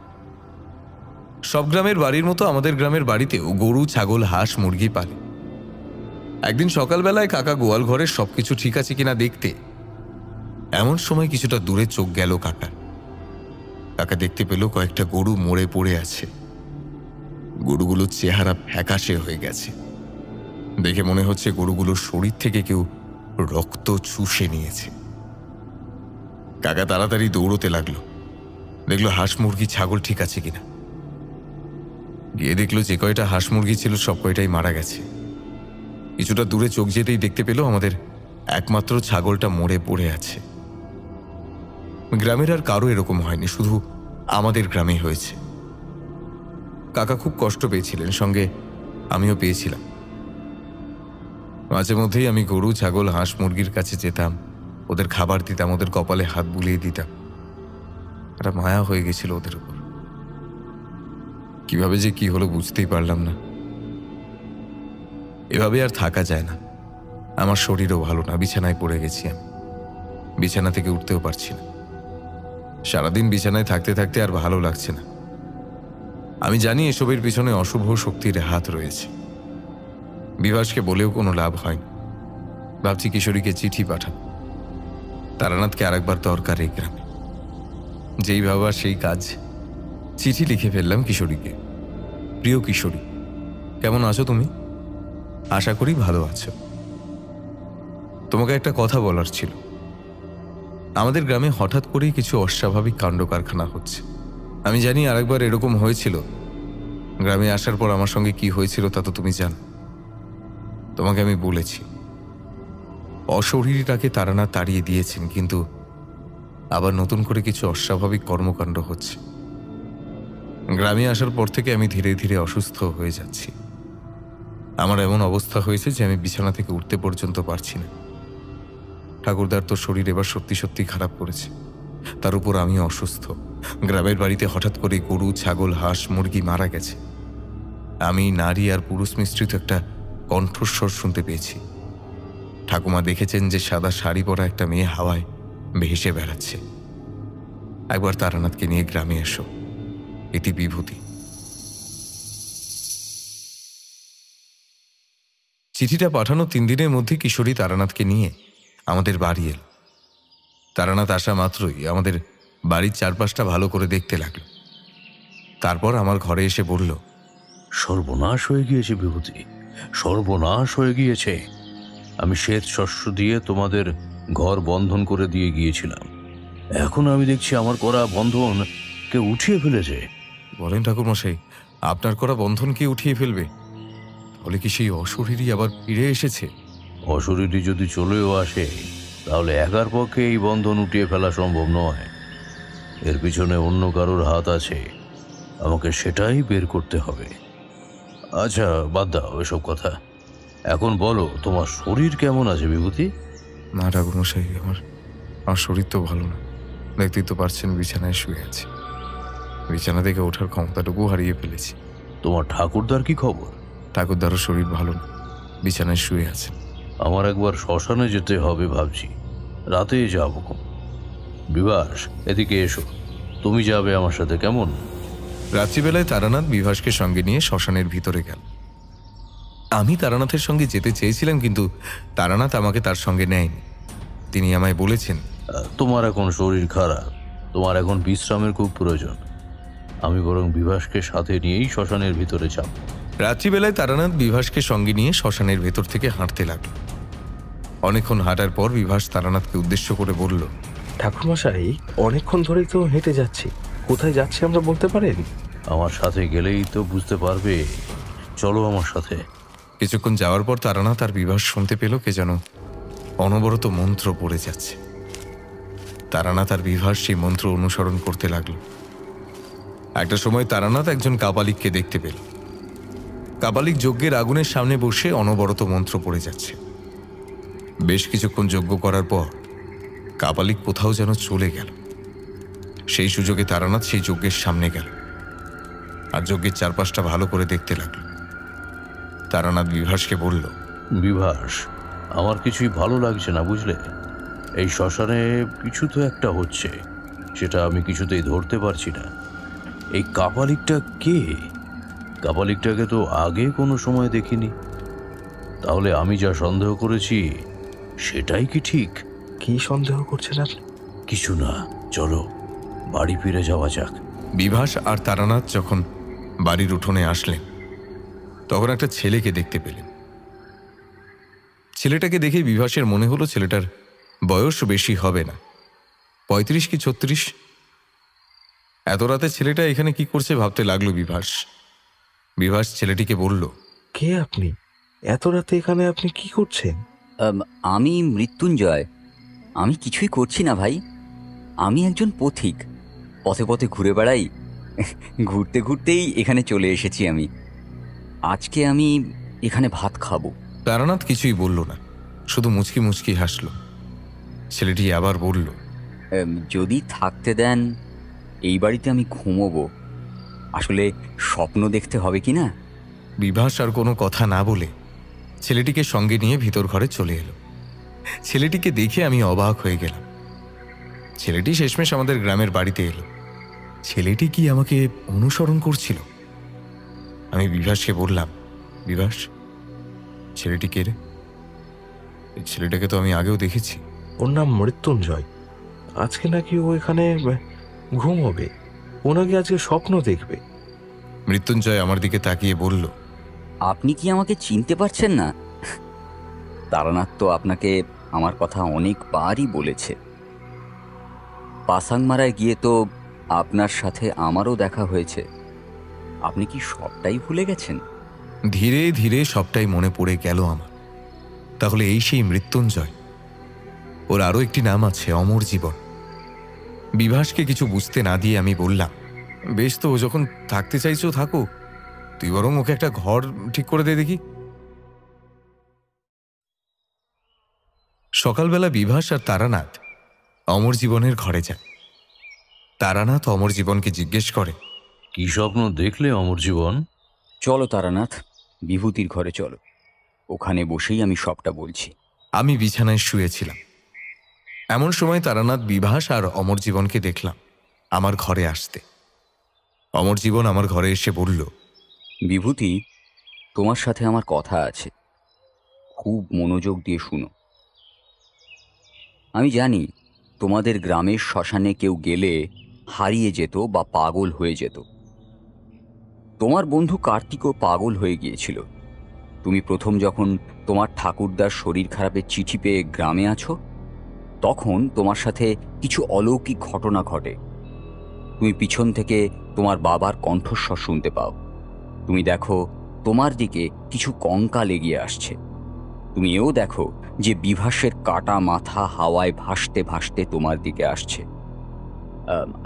Speaker 1: সব গ্রামের বাড়ির মতো আমাদের গ্রামের বাড়িতেও গরু, ছাগল, হাঁস, মুরগি পালে। একদিন সকালবেলায় কাকা গোয়াল ঘরের সবকিছু ঠিক আছে কিনা দেখতে এমন সময় কিছুটা দূরে চোখ গেল কাকার। কাকা দেখতে পেল কয়েকটা গরু মরে পড়ে আছে। গরুগুলোর চেহারা ফ্যাকাশে হয়ে গেছে। দেখে মনে হচ্ছে গরুগুলোর শরীর থেকে কেউ রক্ত চুষে নিয়েছে। কাকা তাড়াতাড়ি দৌড়তে লাগলো, দেখলো হাঁস, মুরগি, ছাগল ঠিক আছে কিনা। গিয়ে দেখলো যে কয়টা হাঁস মুরগি ছিল সব কয়টাই মারা গেছে। কিছুটা দূরে চোখ যেতেই দেখতে পেল আমাদের একমাত্র ছাগলটা মরে পড়ে আছে। গ্রামের আর কারো এরকম হয়নি, শুধু আমাদের গ্রামে হয়েছে। কাকা খুব কষ্ট পেয়েছিলেন, সঙ্গে আমিও পেয়েছিলাম। মাঝে মধ্যেই আমি গরু, ছাগল, হাঁস, মুরগির কাছে যেতাম, ওদের খাবার দিতাম, ওদের কপালে হাত বুলিয়ে দিতাম। একটা মায়া হয়ে গেছিল ওদের উপর। কিভাবে যে কি হলো বুঝতেই পারলাম না। এভাবে আর থাকা যায় না। আমার শরীরও ভালো না, বিছানায় পড়ে গেছি আমি। বিছানা থেকে উঠতেও পারছি না। সারাদিন বিছানায় থাকতে থাকতে আর ভালো লাগছে না। আমি জানি এসবের পিছনে অশুভ শক্তির হাত রয়েছে। বিভাসকে বলেও কোনো লাভ হয়নি। ভাবছি কিশোরীকে চিঠি পাঠাবো। তারানাথকে আরেকবার দরকার এই গ্রামে। যেই ভাবা সেই কাজ। চিঠি লিখে ফেললাম কিশোরীকে। প্রিয় কিশোরী, কেমন আছো তুমি? আশা করি ভালো আছো। তোমাকে একটা কথা বলার ছিল। আমাদের গ্রামে হঠাৎ করেই কিছু অস্বাভাবিক কাণ্ড কারখানা হচ্ছে। আমি জানি আরেকবার এরকম হয়েছিল। গ্রামে আসার পর আমার সঙ্গে কি হয়েছিল তা তো তুমি জানো। তোমাকে আমি বলেছি অশরীরটাকে তারানাথ তাড়িয়ে দিয়েছেন, কিন্তু আবার নতুন করে কিছু অস্বাভাবিক কর্মকাণ্ড হচ্ছে। গ্রামে আসার পর থেকে আমি ধীরে ধীরে অসুস্থ হয়ে যাচ্ছি। আমার এমন অবস্থা হয়েছে যে আমি বিছানা থেকে উঠতে পর্যন্ত পারছি না। ঠাকুরদার তো শরীর এবার সত্যি সত্যি খারাপ করেছে, তার উপর আমি অসুস্থ। গ্রামের বাড়িতে হঠাৎ করে গরু, ছাগল, হাঁস, মুরগি মারা গেছে। আমি নারী আর পুরুষ মিশ্রিত একটা কণ্ঠস্বর শুনতে পেয়েছি। ঠাকুমা দেখেছেন যে সাদা শাড়ি পরা একটা মেয়ে হাওয়ায় ভেসে বেড়াচ্ছে। একবার তারানাথকে নিয়ে গ্রামে এসো। এটি বিভূতি। চিঠিটা পাঠানো 3 দিনের মধ্যে কিশোরী তারানাথকে নিয়ে আমাদের বাড়ি এল। তারানাথ আসা মাত্রই আমাদের বাড়ির চারপাশটা ভালো করে দেখতে লাগলো। তারপর আমার ঘরে এসে বলল,
Speaker 4: সর্বনাশ হয়ে গিয়েছে বিভূতি, সর্বনাশ হয়ে গিয়েছে। আমি শ্বেত শস্য দিয়ে তোমাদের ঘর বন্ধন করে দিয়ে গিয়েছিলাম। এখন আমি দেখছি আমার করা বন্ধন কে উঠিয়ে ফেলেছে।
Speaker 1: বলেন ঠাকুরমশাই, আপনার করা বন্ধন কে উঠিয়ে ফেলবে? তাহলে কি সেই অশরীরই আবার ফিরে এসেছে?
Speaker 4: অশরীরী যদি চলেও আসে তাহলে একার পক্ষে এই বন্ধন উঠিয়ে ফেলা সম্ভব নয়। এর পিছনে অন্য কারোর হাত আছে, আমাকে সেটাই বের করতে হবে। আচ্ছা বাদ দাও এসব কথা, এখন বলো তোমার শরীর কেমন আছে বিভূতি?
Speaker 1: না ঠাকুরমশাই, আমার শরীর তো ভালো না। দেখতেই তো পারছেন বিছানায় শুয়ে আছি। বিছানা থেকে ওঠার ক্ষমতাটুকু হারিয়ে ফেলেছি।
Speaker 4: তোমার ঠাকুরদার কি খবর?
Speaker 1: ঠাকুরদারও শরীর ভালো না, বিছানায় শুয়ে আছে।
Speaker 4: আমার একবার শ্মশানে যেতে হবে ভাবছি, রাতে যাব। বিভাস, এদিকে এসো, তুমি যাবে আমার সাথে, কেমন?
Speaker 1: রাত্রিবেলায় তারানাথ বিভাসকে সঙ্গে নিয়ে শ্মশানের ভিতরে গেল। আমি তারানাথের সঙ্গে যেতে চেয়েছিলাম, কিন্তু তারানাথ আমাকে তার সঙ্গে নেয়নি। তিনি আমায় বলেছেন,
Speaker 4: তোমার এখন শরীর খারাপ, তোমার এখন বিশ্রামের খুব প্রয়োজন। আমি বরং বিভাসকে সাথে নিয়েই শ্মশানের ভিতরে যাব।
Speaker 1: রাত্রিবেলায় তারানাথ বিভাসকে সঙ্গে নিয়ে শ্মশানের ভেতর থেকে হাঁটতে লাগলো। অনেকক্ষণ হাঁটার পর বিভাস তারানাথকে উদ্দেশ্য করে বলল,
Speaker 2: ঠাকুরমশাই, অনেকক্ষণ ধরেই তো হেঁটে যাচ্ছি, কোথায় যাচ্ছি আমরা বলতে পারেন?
Speaker 4: আমার সাথে গেলেই তো বুঝতে পারবে, চলো আমার সাথে।
Speaker 1: কিছুক্ষণ যাওয়ার পর তারানাথ আর বিভাস শুনতে পেল কে যেন অনবরত মন্ত্র পড়ে যাচ্ছে। তারানাথ আর বিভাস সেই মন্ত্র অনুসরণ করতে লাগলো। একটা সময় তারানাথ একজন কাপালিককে দেখতে পেল। কাপালিক যজ্ঞের আগুনের সামনে বসে অনবরত মন্ত্র পড়ে যাচ্ছে। বেশ কিছুক্ষণ যজ্ঞ করার পর কাপালিক কোথাও যেন চলে গেল। সেই সুযোগে তারানাথ সেই যজ্ঞের সামনে গেল আর যজ্ঞের চারপাশটা ভালো করে দেখতে লাগলো। তারানাথ বিভাসকে বলল,
Speaker 4: বিভাস, আমার কিছুই ভালো লাগছে না, বুঝলে? এই শ্মশানে কিছু তো একটা হচ্ছে, সেটা আমি কিছুতেই ধরতে পারছি না। এই কাপালিকটা কে? কাপালিকটাকে তো আগে কোনো সময় দেখিনি। তাহলে আমি যা সন্দেহ করেছি সেটাই কি ঠিক?
Speaker 2: কি সন্দেহ করছেন আপনি?
Speaker 4: কিছু না, চলো বাড়ি ফিরে যাওয়া যাক।
Speaker 1: বিভাস আর তারানাথ যখন বাড়ির উঠোনে আসলেন তখন একটা ছেলেকে দেখতে পেলেন। ছেলেটাকে দেখে বিভাসের মনে হলো ছেলেটার বয়স বেশি হবে না, 35 কি 36। এত রাতে ছেলেটা এখানে কি করছে ভাবতে লাগলো বিভাস। বিভাস ছেলেটিকে বলল,
Speaker 2: কে আপনি? এত রাতে এখানে আপনি কি করছেন?
Speaker 7: আমি মৃত্যুঞ্জয়। আমি কিছুই করছি না ভাই, আমি একজন পথিক, পথে পথে ঘুরে বেড়াই। ঘুরতে ঘুরতেই এখানে চলে এসেছি আমি। আজকে আমি এখানে ভাত খাবো।
Speaker 1: তারানাথ কিছুই বলল না, শুধু মুচকি মুচকি হাসল। ছেলেটি আবার বলল,
Speaker 7: যদি থাকতে দেন এই বাড়িতে আমি ঘুমোবো। আসলে স্বপ্ন দেখতে হবে কি না?
Speaker 1: বিভাস আর কোনো কথা না বলে ছেলেটিকে সঙ্গে নিয়ে ভিতর ঘরে চলে এলো। ছেলেটিকে দেখে আমি অবাক হয়ে গেলাম। ছেলেটি শেষমেশ আমাদের গ্রামের বাড়িতে এলো। ছেলেটি কি আমাকে অনুসরণ করছিল? আমি বিভাসকে বললাম, বিভাস, ছেলেটি কে রে? এই ছেলেটাকে তো আমি আগেও দেখেছি।
Speaker 2: ওর নাম মৃত্যুঞ্জয়। আজকে নাকি ও এখানে ঘুমোবে, ও নাকি আজকে স্বপ্ন দেখবে।
Speaker 1: মৃত্যুঞ্জয় আমার দিকে তাকিয়ে বলল,
Speaker 7: আপনি কি আমাকে চিনতে পারছেন না? তারানাথ তো আপনাকে আমার কথা অনেকবারই বলেছে। পাসাংমারায় গিয়ে তো আপনার সাথে আমারও দেখা হয়েছে। আপনি কি সবটাই ভুলে গেছেন?
Speaker 1: ধীরে ধীরে সবটাই মনে পড়ে গেল আমার। তাহলে এই সেই মৃত্যুঞ্জয়। ওর আরও একটি নাম আছে, অমর জীবন। বিভাসকে কিছু বুঝতে না দিয়ে আমি বললাম, বেশ তো, ও যখন থাকতে চাইছো থাকো, তুই বরং ওকে একটা ঘর ঠিক করে দে দেখি। সকালবেলা বিভাস আর তারানাথ অমর জীবনের ঘরে যায়। তারানাথ অমর জীবনকে জিজ্ঞেস করে,
Speaker 4: কি স্বপ্ন দেখলে অমর জীবন?
Speaker 7: চলো তারানাথ, বিভূতির ঘরে চলো, ওখানে বসেই আমি সবটা বলছি।
Speaker 1: আমি বিছানায় শুয়েছিলাম। এমন সময় তারানাথ, বিভাস আর অমর জীবনকে দেখলাম আমার ঘরে আসতে। অমর জীবন আমার ঘরে এসে বলল,
Speaker 7: বিভূতি, তোমার সাথে আমার কথা আছে, খুব মনোযোগ দিয়ে শুনো। আমি জানি তোমাদের গ্রামের শ্মশানে কেউ গেলে হারিয়ে যেত বা পাগল হয়ে যেত। তোমার বন্ধু কার্তিকও পাগল হয়ে গিয়েছিল। তুমি প্রথম যখন তোমার ঠাকুরদার শরীর খারাপের চিঠি পেয়ে গ্রামে আছো, তখন তোমার সাথে কিছু অলৌকিক ঘটনা ঘটে। তুমি পিছন থেকে তোমার বাবার কণ্ঠস্বর শুনতে পাও। তুমি দেখো তোমার দিকে কিছু কঙ্কাল এগিয়ে আসছে। তুমি এও দেখো যে বিভাসের কাটা মাথা হাওয়ায় ভাসতে ভাসতে তোমার দিকে আসছে।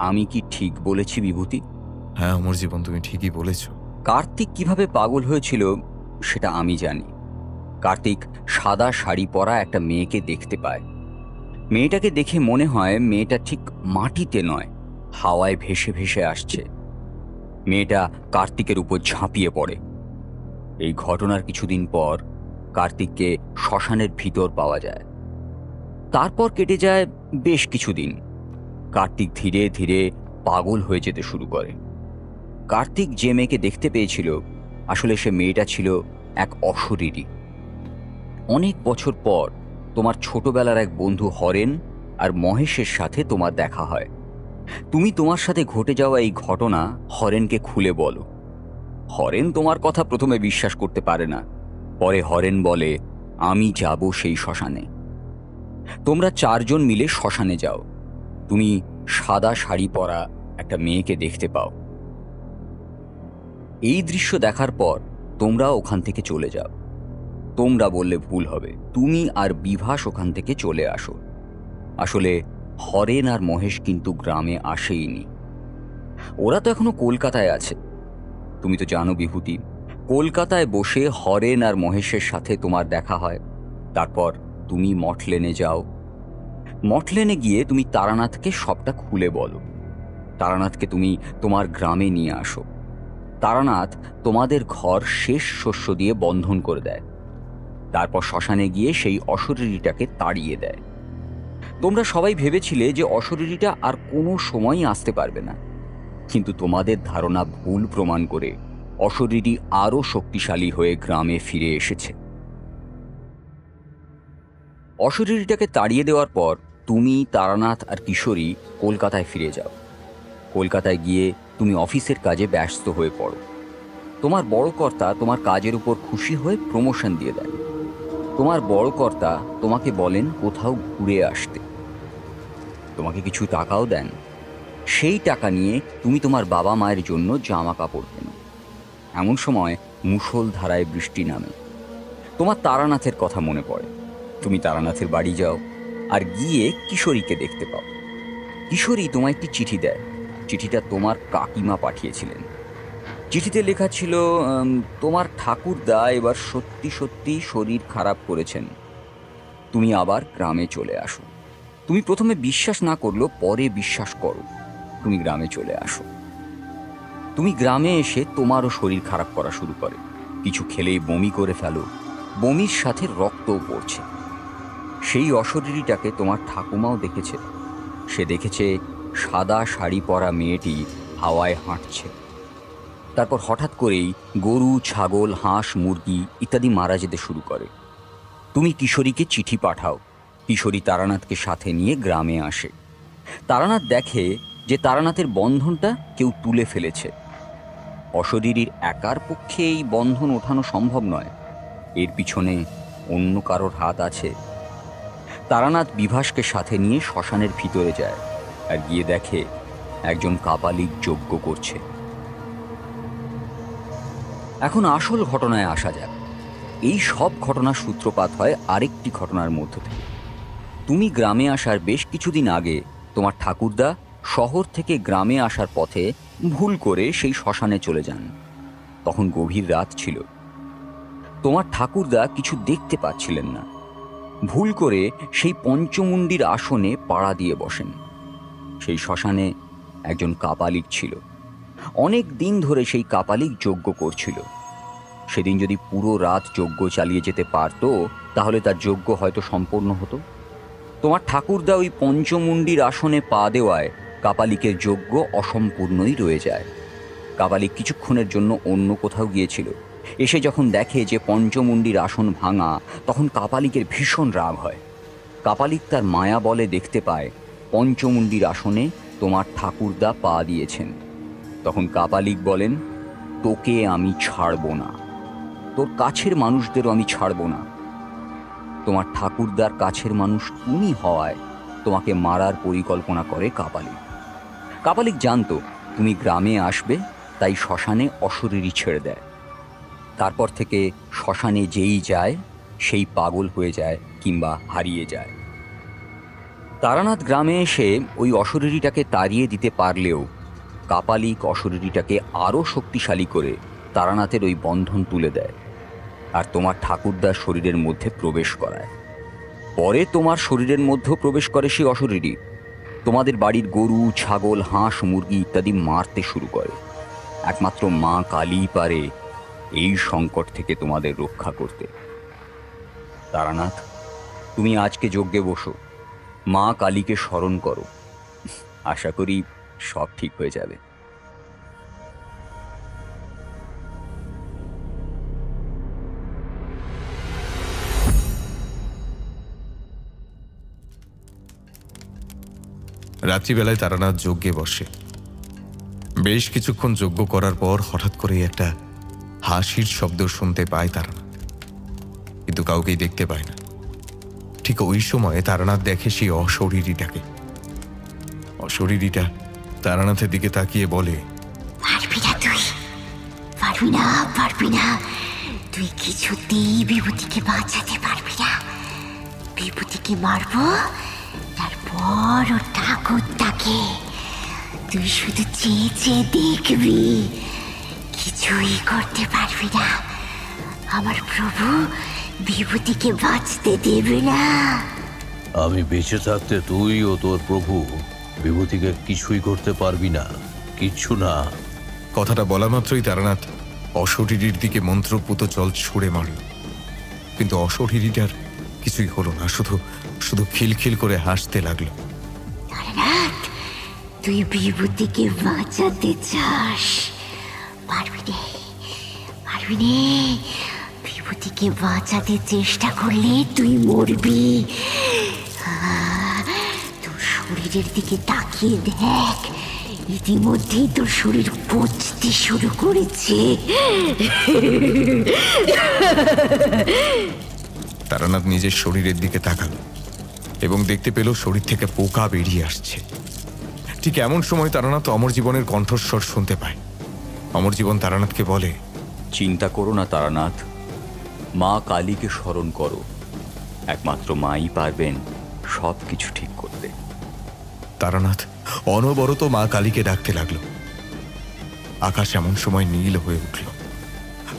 Speaker 7: আমি কি ঠিক বলেছি বিভূতি?
Speaker 1: হ্যাঁ অমর জীবন, তুমি ঠিকই বলেছ।
Speaker 7: কার্তিক কিভাবে পাগল হয়েছিল সেটা আমি জানি। কার্তিক সাদা শাড়ি পরা একটা মেয়েকে দেখতে পায়। মেয়েটাকে দেখে মনে হয় মেয়েটা ঠিক মাটিতে নয়, হাওয়ায় ভেসে ভেসে আসছে। মেয়েটা কার্তিকের উপর ঝাঁপিয়ে পড়ে। এই ঘটনার কিছুদিন পর কার্তিককে শ্মশানের ভিতর পাওয়া যায়। তারপর কেটে যায় বেশ কিছুদিন। কার্তিক ধীরে ধীরে পাগল হয়ে যেতে শুরু করে। কার্তিক যে মেয়েকে দেখতে পেয়েছিল, আসলে সে মেয়েটা ছিল এক অশরীরী। অনেক বছর পর তোমার ছোটবেলার এক বন্ধু হরেন আর মহেশের সাথে তোমার দেখা হয়। তুমি তোমার সাথে ঘটে যাওয়া এই ঘটনা হরেনকে খুলে বলো। হরেন তোমার কথা প্রথমে বিশ্বাস করতে পারে না। পরে হরেন বলে, আমি যাব সেই শ্মশানে। তোমরা চারজন মিলে শ্মশানে যাও। তুমি সাদা শাড়ি পরা একটা মেয়েকে দেখতে পাও। এই দৃশ্য দেখার পর তোমরা ওখান থেকে চলে যাও। তোমরা বললে ভুল হবে। তুমি আর বিভাস ওখান থেকে চলে আসো। আসলে হরেন আর মহেশ কিন্তু গ্রামে আসেইনি, ওরা তো এখনো কলকাতায় আছে। তুমি তো জানো বিভূতি, কলকাতায় বসে হরেন আর মহেশের সাথে তোমার দেখা হয়। তারপর তুমি মঠলেনে যাও। মঠলেনে গিয়ে তুমি তারানাথকে সবটা খুলে বলো। তারানাথকে তুমি তোমার গ্রামে নিয়ে আসো। তারানাথ তোমাদের ঘর শেষ শস্য দিয়ে বন্ধন করে দেয়। তারপর শ্মশানে গিয়ে সেই অশরীরীটাকে তাড়িয়ে দেয়। তোমরা সবাই ভেবেছিলে যে অশরীরীটা আর কোনো সময়ই আসতে পারবে না, কিন্তু তোমাদের ধারণা ভুল প্রমাণ করে অশরীরী আরও শক্তিশালী হয়ে গ্রামে ফিরে এসেছে। অশরীরীটাকে তাড়িয়ে দেওয়ার পর তুমি, তারানাথ আর কিশোরী কলকাতায় ফিরে যাও। কলকাতায় গিয়ে তুমি অফিসের কাজে ব্যস্ত হয়ে পড়ো। তোমার বড় কর্তা তোমার কাজের উপর খুশি হয়ে প্রমোশন দিয়ে দেন। তোমার বড় কর্তা তোমাকে বলেন কোথাও ঘুরে আসতে, তোমাকে কিছু টাকাও দেন। সেই টাকা নিয়ে তুমি তোমার বাবা মায়ের জন্য জামা কাপড় কেনো। এমন সময় মুষলধারায় বৃষ্টি নামে। তোমার তারানাথের কথা মনে পড়ে। তুমি তারানাথের বাড়ি যাও আর গিয়ে কিশোরীকে দেখতে পাও। কিশোরী তোমায় একটি চিঠি দেয়। চিঠিটা তোমার কাকিমা পাঠিয়েছিলেন। চিঠিতে লেখা ছিল, তোমার ঠাকুরদা এবার সত্যি সত্যি শরীর খারাপ করেছেন, তুমি আবার গ্রামে চলে আসো। তুমি প্রথমে বিশ্বাস না করলেও পরে বিশ্বাস করো। তুমি গ্রামে চলে আসো। তুমি গ্রামে এসে তোমারও শরীর খারাপ করা শুরু করে। কিছু খেলেই বমি করে ফেলো, বমির সাথে রক্তও পড়ছে। সেই অশরীরীটাকে তোমার ঠাকুমাও দেখেছে। সে দেখেছে সাদা শাড়ি পরা মেয়েটি হাওয়ায় হাঁটছে। তারপর হঠাৎ করেই গরু, ছাগল, হাঁস, মুরগি ইত্যাদি মারা যেতে শুরু করে। তুমি কিশোরীকে চিঠি পাঠাও। কিশোরী তারানাথকে সাথে নিয়ে গ্রামে আসে। তারানাথ দেখে যে তারানাথের বন্ধনটা কেউ তুলে ফেলেছে। অশরীরীর একার পক্ষে এই বন্ধন ওঠানো সম্ভব নয়, এর পিছনে অন্য কারোর হাত আছে। তারানাথ বিভাসকে সাথে নিয়ে শ্মশানের ভিতরে যায় আর গিয়ে দেখে একজন কাপালিক যজ্ঞ করছে। এখন আসল ঘটনায় আসা যাক। এই সব ঘটনার সূত্রপাত হয় আরেকটি ঘটনার মধ্য থেকে। তুমি গ্রামে আসার বেশ কিছুদিন আগে তোমার ঠাকুরদা শহর থেকে গ্রামে আসার পথে ভুল করে সেই শ্মশানে চলে যান। তখন গভীর রাত ছিল। তোমার ঠাকুরদা কিছু দেখতে পাচ্ছিলেন না। ভুল করে সেই পঞ্চমুণ্ডির আসনে পাড়া দিয়ে বসেন। সেই শ্মশানে একজন কাপালিক ছিল। অনেক দিন ধরে সেই কাপালিক যজ্ঞ করছিল। সেদিন যদি পুরো রাত যজ্ঞ চালিয়ে যেতে পারত, তাহলে তার যজ্ঞ হয়তো সম্পূর্ণ হতো। তোমার ঠাকুরদা ওই পঞ্চমুণ্ডির আসনে পা দেওয়ায় কাপালিকের যজ্ঞ অসম্পূর্ণই রয়ে যায়। কাপালিক কিছুক্ষণের জন্য অন্য কোথাও গিয়েছিল। এসে যখন দেখে যে পঞ্চমুণ্ডির আসন ভাঙা, তখন কাপালিকের ভীষণ রাগ হয়। কাপালিক তার মায়া বলে দেখতে পায় পঞ্চমুণ্ডির আসনে তোমার ঠাকুরদা পা দিয়েছেন। তখন কাপালিক বলেন, তোকে আমি ছাড়ব না, তোর কাছের মানুষদেরও আমি ছাড়ব না। তোমার ঠাকুরদার কাছের মানুষ তুমি হওয়ায় তোমাকে মারার পরিকল্পনা করে কাপালিক। কাপালিক জানতো তুমি গ্রামে আসবে, তাই শ্মশানে অশরীরী ছেড়ে দেয়। তারপর থেকে শ্মশানে যেই যায় সেই পাগল হয়ে যায় কিংবা হারিয়ে যায়। তারানাথ গ্রামে এসে ওই অশরীরীটাকে তাড়িয়ে দিতে পারলেও কাপালিক অশরীরীটাকে আরও শক্তিশালী করে তারানাথের ওই বন্ধন তুলে দেয় আর তোমার ঠাকুরদার শরীরের মধ্যে প্রবেশ করায়। পরে তোমার শরীরের মধ্যেও প্রবেশ করে সেই অশরীরী। তোমাদের বাড়ির গরু, ছাগল, হাঁস, মুরগি ইত্যাদি মারতে শুরু করে। একমাত্র মা কালীই পারে এই সংকট থেকে তোমাদের রক্ষা করতে। তারানাথ, তুমি আজকে যজ্ঞে বসো, মা কালীকে স্মরণ করো। আশা করি সব ঠিক হয়ে যাবে।
Speaker 1: রাত্রিবেলায় তারানাথ যজ্ঞে বসে। বেশ কিছুক্ষণ যজ্ঞ করার পর হঠাৎ করে একটা হাসির শব্দ শুনতে পায় তারানাথ, কিন্তু কাউকেই দেখতে পায় না। ঠিক ওই সময় তারানাথ দেখে সেই অশরীরীটাকে। অশরীরীটা তারানাথের দিকে তাকিয়ে বলে,
Speaker 17: পারবি না তুই, পারবি না, পারবি না, তুই কিছুতেই বিভূতিকে বাঁচাতে পারবি না। বিভূতিকে মারবো, তারপর ও ঠাকুরটাকে তুই শুধু চেয়ে চেয়ে দেখবি, কিছুই করতে পারবি না। আমার প্রভু বিভূতিকে বাঁচতে দেবে না।
Speaker 4: আমি বেঁচে থাকতে তুই ও তোর প্রভু বিভূতিকে কিছুই করতে পারবি না, কিচ্ছু না।
Speaker 1: কথাটা বলা মাত্রই তারানাথ অশরীরীর দিকে মন্ত্রপুত জল ছুঁড়ে মারল, কিন্তু অশরীরীটার কিছুই হলো না, শুধু শুধু খিলখিল করে হাসতে লাগলো।
Speaker 17: তারানাথ, তুই বিভূতিকে বাঁচাতে চাস, পারবি নে, পারবি নে। বিভূতিকে বাঁচাতে চেষ্টা করলে তুই মরবি। তোর শরীরের দিকে তাকিয়ে দেখ, ইতিমধ্যেই তোর শরীর পচতে শুরু করেছে।
Speaker 1: তারানাথ নিজের শরীরের দিকে তাকালো এবং দেখতে পেল শরীর থেকে পোকা বেরিয়ে আসছে। ঠিক এমন সময় তারানাথ অমরজীবনের কণ্ঠস্বর শুনতে পায়। অমরজীবন তারানাথকে বলে,
Speaker 7: চিন্তা করো না তারানাথ, মা কালীকে স্মরণ করো, একমাত্র মাই পারবেন সব কিছু ঠিক করতে।
Speaker 1: তারানাথ অনবরত মা কালীকে ডাকতে লাগলো। আকাশ এমন সময় নীল হয়ে উঠল।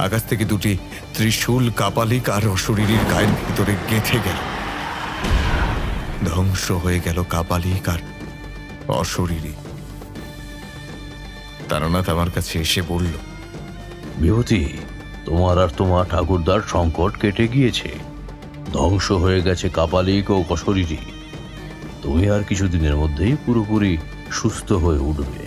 Speaker 1: আকাশ থেকে দুটি ত্রিশূল কাপালিক আর অশরীরীর গায়ের ভিতরে গেঁথে গেল। ধ্বংস হয়ে গেল কাপালিক আর অশরীরী। তারানাথ আমার কাছে এসে বলল,
Speaker 4: বিভূতি, তোমার আর তোমার ঠাকুরদার সংকট কেটে গিয়েছে, ধ্বংস হয়ে গেছে কাপালিক ও অশরীরী। তুমি আর কিছুদিনের মধ্যেই পুরোপুরি সুস্থ হয়ে উঠবে।